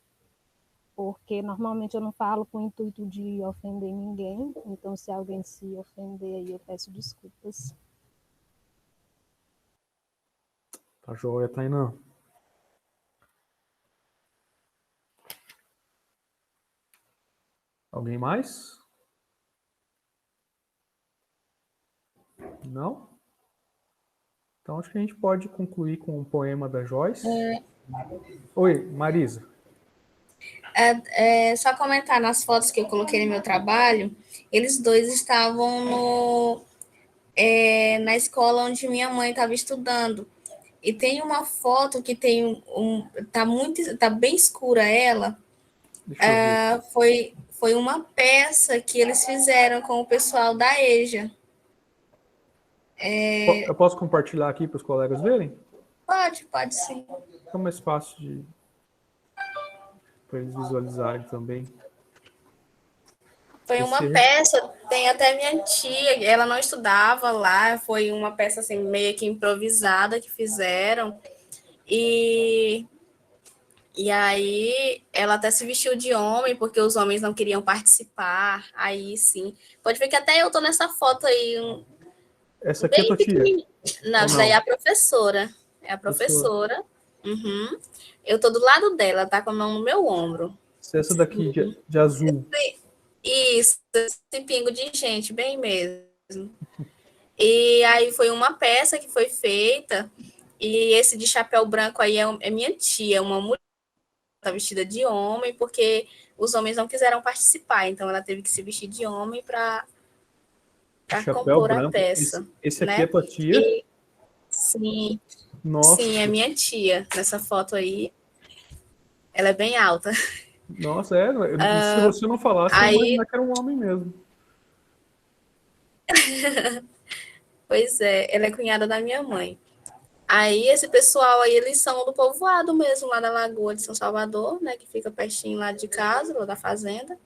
porque normalmente eu não falo com o intuito de ofender ninguém, então se alguém se ofender aí eu peço desculpas. Tá joia, Tainã. Alguém mais? Não? Então acho que a gente pode concluir com um poema da Joyce. Oi, Marisa. Só comentar nas fotos que eu coloquei no meu trabalho, eles dois estavam na escola onde minha mãe estava estudando. E tem uma foto que tem tá bem escura ela. Foi uma peça que eles fizeram com o pessoal da EJA. Eu posso compartilhar aqui para os colegas verem? Pode sim. Fica mais fácil para eles visualizarem também. Foi uma peça, tem até minha tia, ela não estudava lá, foi uma peça assim, meio que improvisada que fizeram. E aí ela até se vestiu de homem, porque os homens não queriam participar. Aí sim. Pode ver que até eu tô nessa foto aí. Essa aqui é a tua tia? Não, isso daí é a professora. É a professora. Uhum. Eu tô do lado dela, tá com a mão no meu ombro. Essa daqui de azul. Isso, esse pingo de gente, bem mesmo. E aí foi uma peça que foi feita, e esse de chapéu branco aí é minha tia, uma mulher que tá vestida de homem, porque os homens não quiseram participar, então ela teve que se vestir de homem para compor branco, a peça. Esse aqui, né? É tua tia? Sim. Nossa. Sim, é minha tia. Nessa foto aí, ela é bem alta. Nossa, se você não falasse, eu ia imaginar que era um homem mesmo. Pois é, ela é cunhada da minha mãe. Aí, esse pessoal aí, eles são do povoado mesmo, lá da Lagoa de São Salvador, né, que fica pertinho lá de casa, lá da fazenda.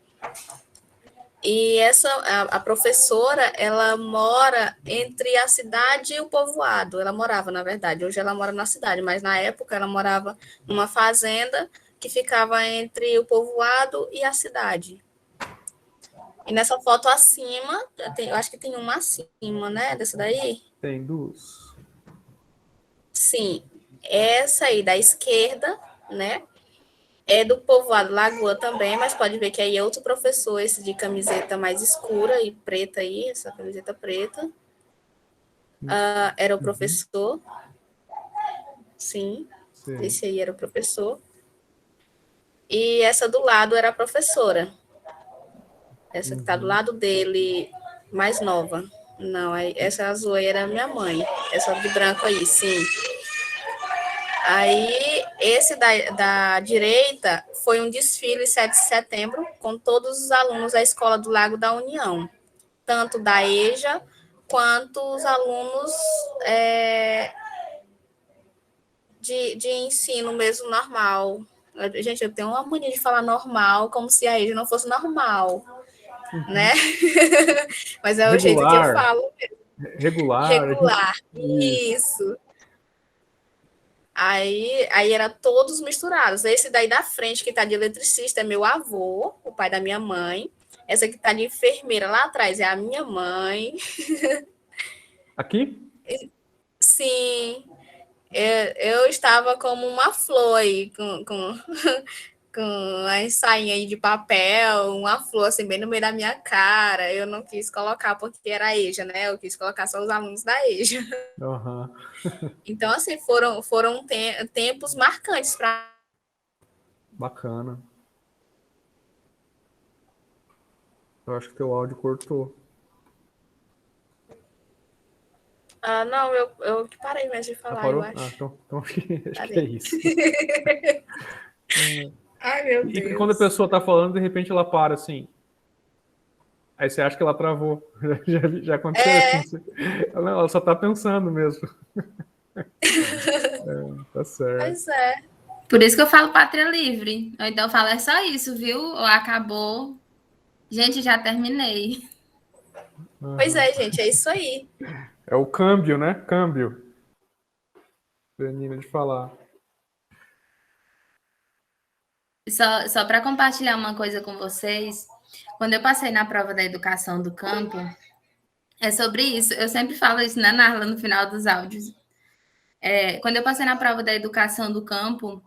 E a professora, ela mora entre a cidade e o povoado. Ela morava, na verdade. Hoje ela mora na cidade, mas na época ela morava numa fazenda que ficava entre o povoado e a cidade. E nessa foto acima, eu acho que tem uma acima, né? Dessa daí? Tem duas. Sim. Essa aí da esquerda, né? É do povoado Lagoa também, mas pode ver que aí é outro professor, esse de camiseta mais escura e preta aí, essa camiseta preta. Era o professor. Sim. Esse aí era o professor. E essa do lado era a professora. Essa que está do lado dele, mais nova. Não, essa azul aí era minha mãe. Essa de branco aí, sim. Aí, esse da direita foi um desfile 7 de setembro com todos os alunos da Escola do Lago da União, tanto da EJA quanto os alunos de ensino mesmo normal. Gente, eu tenho uma mania de falar normal, como se a EJA não fosse normal, né? Mas é o jeito que eu falo. Regular, isso. Aí era todos misturados. Esse daí da frente, que tá de eletricista, é meu avô, o pai da minha mãe. Essa que tá de enfermeira lá atrás é a minha mãe. Aqui? Sim. Eu estava como uma flor aí, com a sainha aí de papel, uma flor assim bem no meio da minha cara. Eu não quis colocar porque era a EJA, né? Eu quis colocar só os alunos da EJA. Uhum. Então, assim, foram tempos marcantes para. Bacana. Eu acho que teu áudio cortou. Não, eu parei mesmo de falar, parou? eu acho. Então acho que é isso. Ai, meu Deus. E quando a pessoa tá falando, de repente ela para assim. Aí você acha que ela travou. Já aconteceu assim. Ela só tá pensando mesmo. Tá certo. Pois é. Por isso que eu falo pátria livre. Ou então eu falo, é só isso, viu? Ou acabou. Gente, já terminei. Pois é, gente, é isso aí. É o câmbio, né? Câmbio. Termina de falar. Só para compartilhar uma coisa com vocês, quando eu passei na prova da educação do campo, é sobre isso. Eu sempre falo isso, né, Narla, no final dos áudios. Quando eu passei na prova da educação do campo,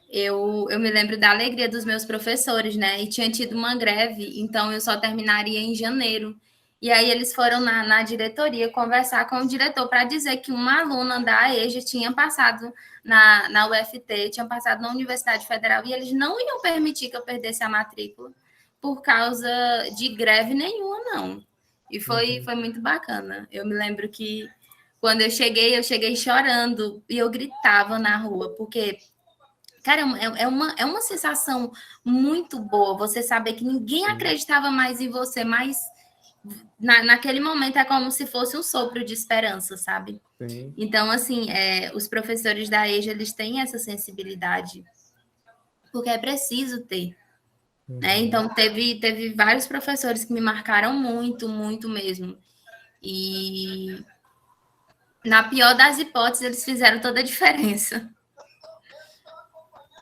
eu me lembro da alegria dos meus professores, né? E tinha tido uma greve, então eu só terminaria em janeiro. E aí eles foram na diretoria conversar com o diretor para dizer que uma aluna da EJA tinha passado na UFT, tinha passado na Universidade Federal, e eles não iam permitir que eu perdesse a matrícula por causa de greve nenhuma, não. E foi muito bacana. Eu me lembro que quando eu cheguei chorando e eu gritava na rua, porque, cara, é uma sensação muito boa você saber que ninguém acreditava mais em você, mas naquele momento é como se fosse um sopro de esperança, sabe? Sim. Então, assim, os professores da EJA, eles têm essa sensibilidade, porque é preciso ter. Né? Então, teve vários professores que me marcaram muito, muito mesmo. E, na pior das hipóteses, eles fizeram toda a diferença.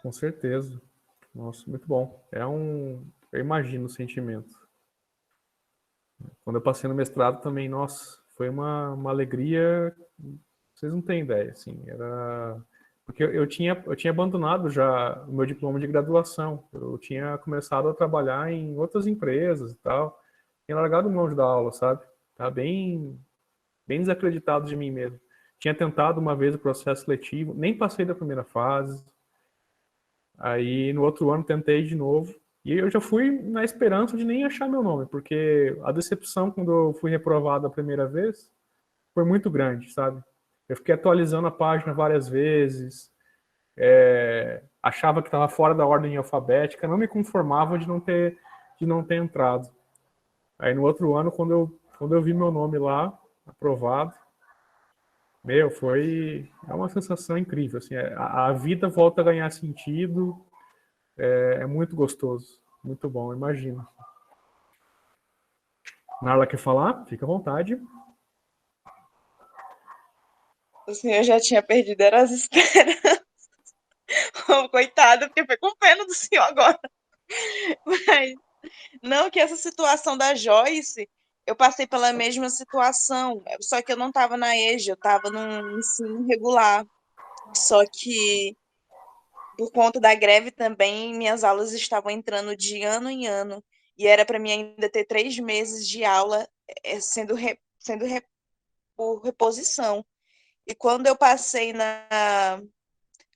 Com certeza. Nossa, muito bom. Eu imagino o sentimento. Quando eu passei no mestrado também, nossa, foi uma alegria, vocês não têm ideia, assim, porque eu tinha abandonado já o meu diploma de graduação, eu tinha começado a trabalhar em outras empresas e tal, tinha largado mão de dar aula, sabe? Tá bem desacreditado de mim mesmo. Tinha tentado uma vez o processo seletivo, nem passei da primeira fase, aí no outro ano tentei de novo, e eu já fui na esperança de nem achar meu nome, porque a decepção quando eu fui reprovado a primeira vez foi muito grande, sabe? Eu fiquei atualizando a página várias vezes, achava que estava fora da ordem alfabética, não me conformava de não ter entrado. Aí no outro ano, quando eu vi meu nome lá, aprovado, é uma sensação incrível, assim, a vida volta a ganhar sentido, é muito gostoso, muito bom, imagino. Narla quer falar? Fica à vontade. O senhor já tinha perdido as esperanças. Coitado, porque foi com pena do senhor agora. Mas, não, que essa situação da Joyce, eu passei pela mesma situação, só que eu não estava na EJA, eu estava no ensino regular. Só que, por conta da greve também, minhas aulas estavam entrando de ano em ano, e era para mim ainda ter 3 meses de aula sendo por reposição. E quando eu passei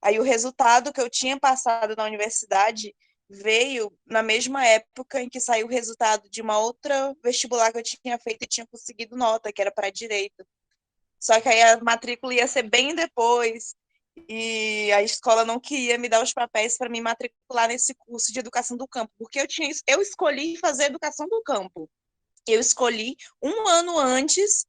Aí o resultado que eu tinha passado na universidade veio na mesma época em que saiu o resultado de uma outra vestibular que eu tinha feito e tinha conseguido nota, que era para direito. Só que aí a matrícula ia ser bem depois. e a escola não queria me dar os papéis para me matricular nesse curso de educação do campo, porque eu escolhi fazer educação do campo. Eu escolhi um ano antes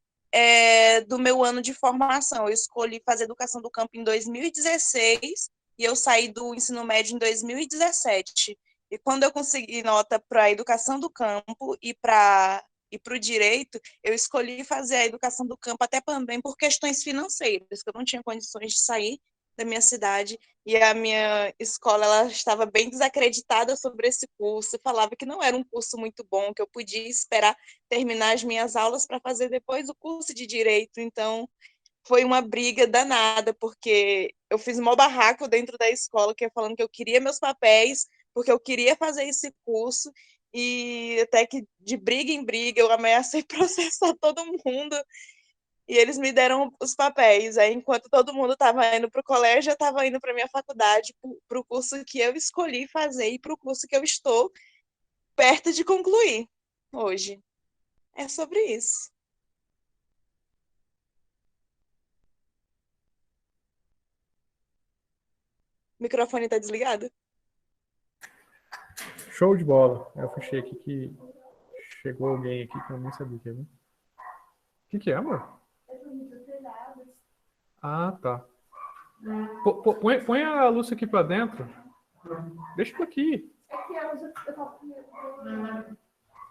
do meu ano de formação. Eu escolhi fazer educação do campo em 2016 e eu saí do ensino médio em 2017. E quando eu consegui nota para a educação do campo e para o direito, eu escolhi fazer a educação do campo até também por questões financeiras, que eu não tinha condições de sair da minha cidade, e a minha escola ela estava bem desacreditada sobre esse curso, falava que não era um curso muito bom, que eu podia esperar terminar as minhas aulas para fazer depois o curso de Direito. Então, foi uma briga danada, porque eu fiz um maior barraco dentro da escola, que eu falando que eu queria meus papéis, porque eu queria fazer esse curso, e até que de briga em briga eu ameacei processar todo mundo, e eles me deram os papéis. Aí, enquanto todo mundo estava indo para o colégio, eu estava indo para a minha faculdade, para o curso que eu escolhi fazer e para o curso que eu estou perto de concluir hoje. É sobre isso. O microfone está desligado? Show de bola. Eu fechei aqui que chegou alguém aqui que eu nem sabia que era. O que é, amor? Ah, tá. Põe a Lúcia aqui pra dentro. Deixa ela aqui. É que ela já tava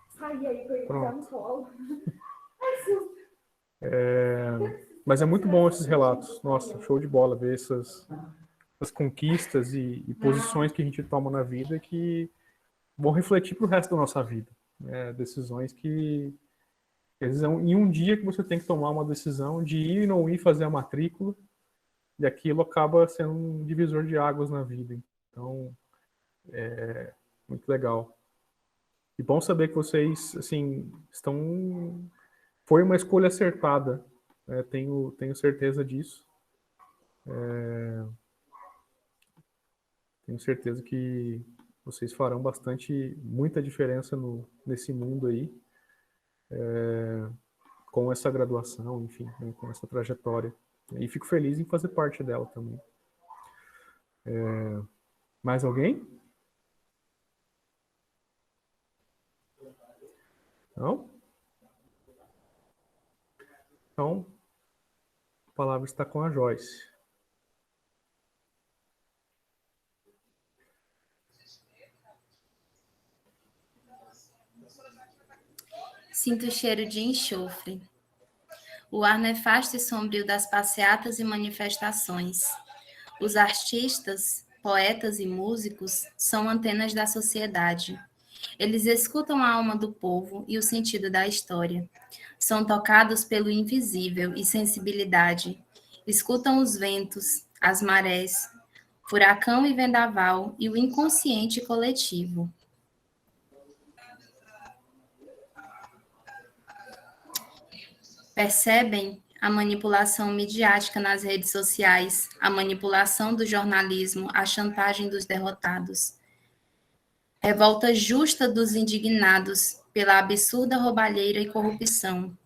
sair aí pra ele ficar no colo. Mas é muito bom esses relatos. Nossa, show de bola ver essas conquistas e posições que a gente toma na vida que vão refletir pro resto da nossa vida. Decisões que às vezes em um dia que você tem que tomar uma decisão de ir ou não ir fazer a matrícula, e aquilo acaba sendo um divisor de águas na vida. Então, é muito legal. E bom saber que vocês, assim, foi uma escolha acertada. Tenho certeza disso. Tenho certeza que vocês farão muita diferença nesse mundo aí, com essa graduação, enfim, né, com essa trajetória. E fico feliz em fazer parte dela também. Mais alguém? Não? Então, a palavra está com a Joyce. Sinto o cheiro de enxofre. O ar nefasto e sombrio das passeatas e manifestações. Os artistas, poetas e músicos são antenas da sociedade. Eles escutam a alma do povo e o sentido da história. São tocados pelo invisível e sensibilidade. Escutam os ventos, as marés, furacão e vendaval e o inconsciente coletivo. Percebem a manipulação midiática nas redes sociais, a manipulação do jornalismo, a chantagem dos derrotados. Revolta justa dos indignados pela absurda roubalheira e corrupção.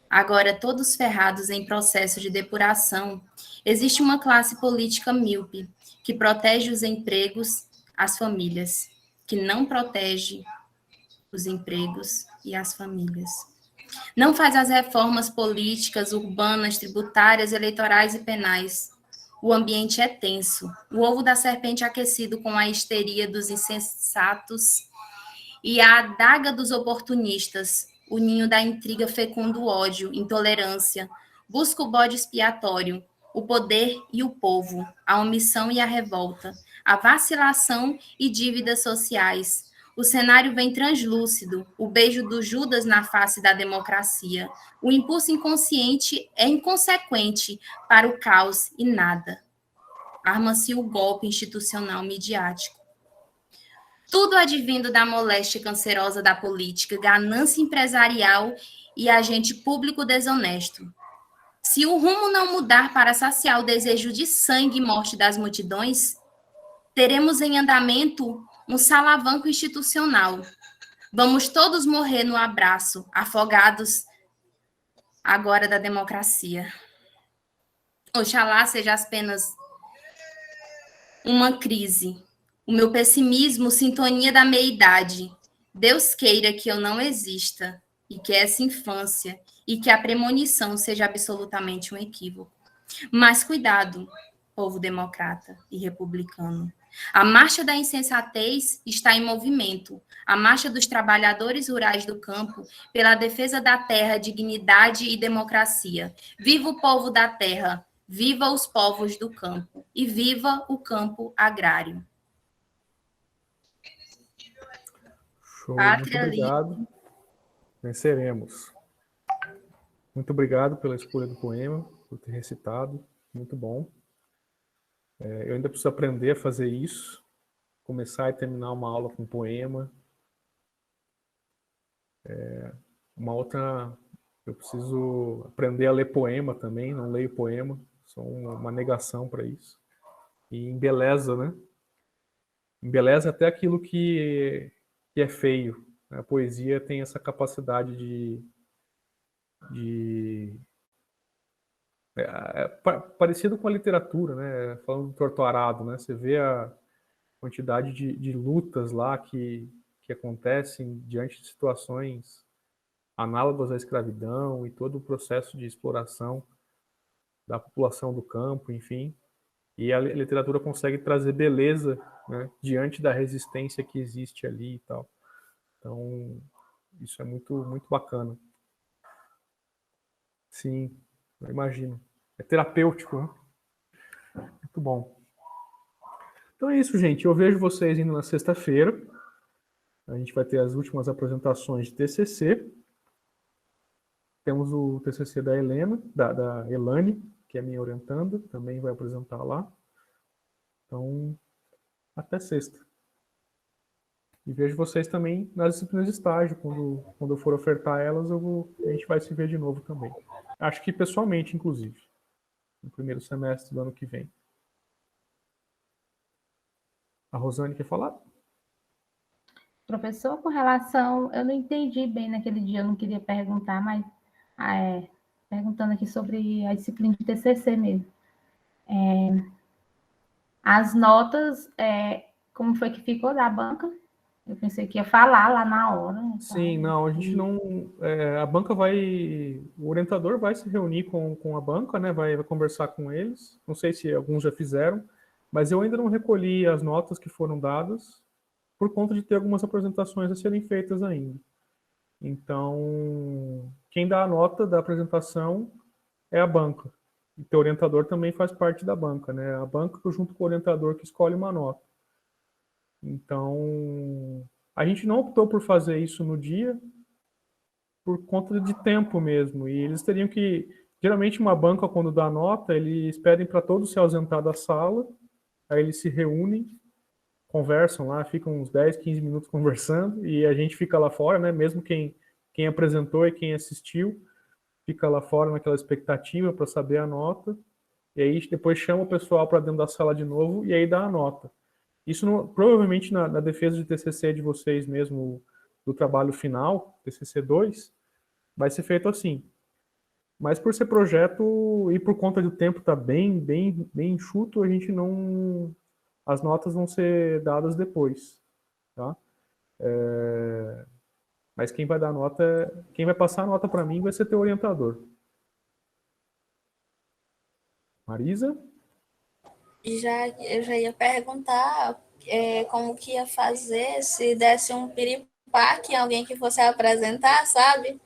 Agora todos ferrados em processo de depuração, existe uma classe política míope que protege os empregos, as famílias, que não protege os empregos e as famílias. Não faz as reformas políticas, urbanas, tributárias, eleitorais e penais. O ambiente é tenso. O ovo da serpente aquecido com a histeria dos insensatos e a adaga dos oportunistas. O ninho da intriga fecunda o ódio, intolerância. Busca o bode expiatório, o poder e o povo, a omissão e a revolta, a vacilação e dívidas sociais. O cenário vem translúcido, o beijo do Judas na face da democracia. O impulso inconsciente é inconsequente para o caos e nada. Arma-se o golpe institucional midiático. Tudo advindo da moléstia cancerosa da política, ganância empresarial e agente público desonesto. Se o rumo não mudar para saciar o desejo de sangue e morte das multidões, teremos em andamento um salavanco institucional. Vamos todos morrer no abraço, afogados agora da democracia. Oxalá sejam as penas uma crise. O meu pessimismo, sintonia da meia-idade. Deus queira que eu não exista, e que essa infância, e que a premonição seja absolutamente um equívoco. Mas cuidado, povo democrata e republicano. A marcha da insensatez está em movimento. A marcha dos trabalhadores rurais do campo pela defesa da terra, dignidade e democracia. Viva o povo da terra, viva os povos do campo e viva o campo agrário. Show, muito Pátria obrigado. Venceremos. Muito obrigado pela escolha do poema, por ter recitado. Muito bom. Eu ainda preciso aprender a fazer isso. Começar e terminar uma aula com poema. Uma outra... Eu preciso aprender a ler poema também. Não leio poema. Sou uma negação para isso. E embeleza, né? Embeleza até aquilo que é feio. A poesia tem essa capacidade parecido com a literatura, né? Falando do Torto Arado, né? Você vê a quantidade de lutas lá que acontecem diante de situações análogas à escravidão e todo o processo de exploração da população do campo, enfim. E a literatura consegue trazer beleza, né, diante da resistência que existe ali e tal. Então, isso é muito, muito bacana. Sim, eu imagino. É terapêutico, né? Muito bom. Então é isso, gente. Eu vejo vocês indo na sexta-feira. A gente vai ter as últimas apresentações de TCC. Temos o TCC da Helena, da Elane, que é minha orientanda, também vai apresentar lá. Então, até sexta. E vejo vocês também nas disciplinas de estágio. Quando eu for ofertar elas, a gente vai se ver de novo também. Acho que pessoalmente, inclusive. No primeiro semestre do ano que vem. A Rosane quer falar? Professor, com relação... Eu não entendi bem naquele dia, eu não queria perguntar, mas... perguntando aqui sobre a disciplina de TCC mesmo. As notas, como foi que ficou da banca? Eu pensei que ia falar lá na hora. Sim, não, a gente não... a banca vai... O orientador vai se reunir com a banca, né? Vai conversar com eles. Não sei se alguns já fizeram, mas eu ainda não recolhi as notas que foram dadas por conta de ter algumas apresentações a serem feitas ainda. Então, quem dá a nota da apresentação é a banca. E o orientador também faz parte da banca, né? A banca junto com o orientador que escolhe uma nota. Então, a gente não optou por fazer isso no dia por conta de tempo mesmo. E eles teriam que... Geralmente, uma banca, quando dá nota, eles pedem para todos se ausentar da sala, aí eles se reúnem, conversam lá, ficam uns 10, 15 minutos conversando, e a gente fica lá fora, né? Mesmo quem apresentou e quem assistiu, fica lá fora naquela expectativa para saber a nota, e aí depois chama o pessoal para dentro da sala de novo, e aí dá a nota. Isso provavelmente na defesa de TCC de vocês mesmo, do trabalho final, TCC 2, vai ser feito assim. Mas por ser projeto e por conta do tempo estar bem enxuto, a gente não... As notas vão ser dadas depois, tá? Mas quem vai dar nota, quem vai passar a nota para mim vai ser teu orientador. Marisa? Eu já ia perguntar como que ia fazer se desse um piripaque em alguém que fosse apresentar, sabe?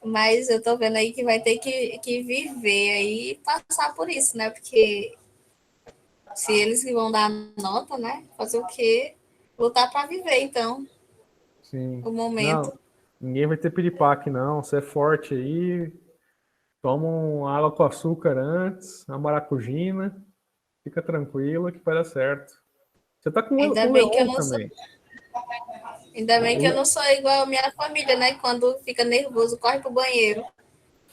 Mas eu tô vendo aí que vai ter que viver aí e passar por isso, né? Porque se eles que vão dar nota, né? Fazer o quê? Lutar para viver, então. Sim. O momento. Não, ninguém vai ter piripaque, não. Você é forte aí. Toma uma água com açúcar antes, uma maracujina. Fica tranquila que vai dar certo. Você tá com o Leon também. Ainda bem que eu não sou igual a minha família, né? Quando fica nervoso, corre pro banheiro.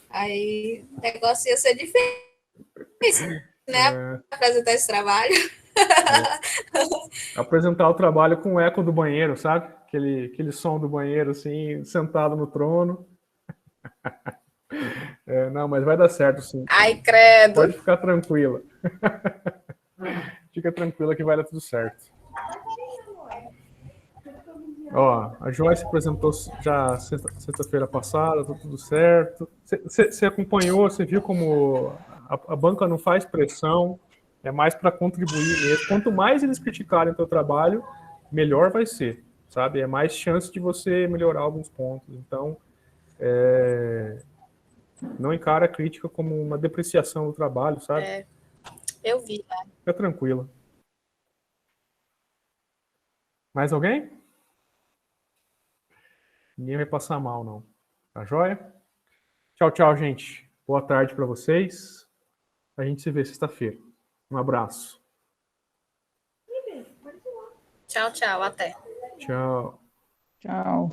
Aí o negócio ia ser difícil, né? Apresentar esse trabalho. Apresentar o trabalho com o eco do banheiro, sabe? Aquele som do banheiro, assim, sentado no trono. Não, mas vai dar certo, sim. Ai, credo. Pode ficar tranquila. Fica tranquila que vai dar tudo certo. Ó, a Joyce apresentou já sexta-feira passada, tá tudo certo. Você acompanhou, você viu como a banca não faz pressão, é mais para contribuir mesmo. Quanto mais eles criticarem o teu trabalho, melhor vai ser, sabe? É mais chance de você melhorar alguns pontos. Então, não encara a crítica como uma depreciação do trabalho, sabe? Eu vi, né? Fica tranquila. Mais alguém? Ninguém vai passar mal, não. Tá joia? Tchau, tchau, gente. Boa tarde para vocês. A gente se vê sexta-feira. Um abraço. Tchau, tchau. Até. Tchau. Tchau.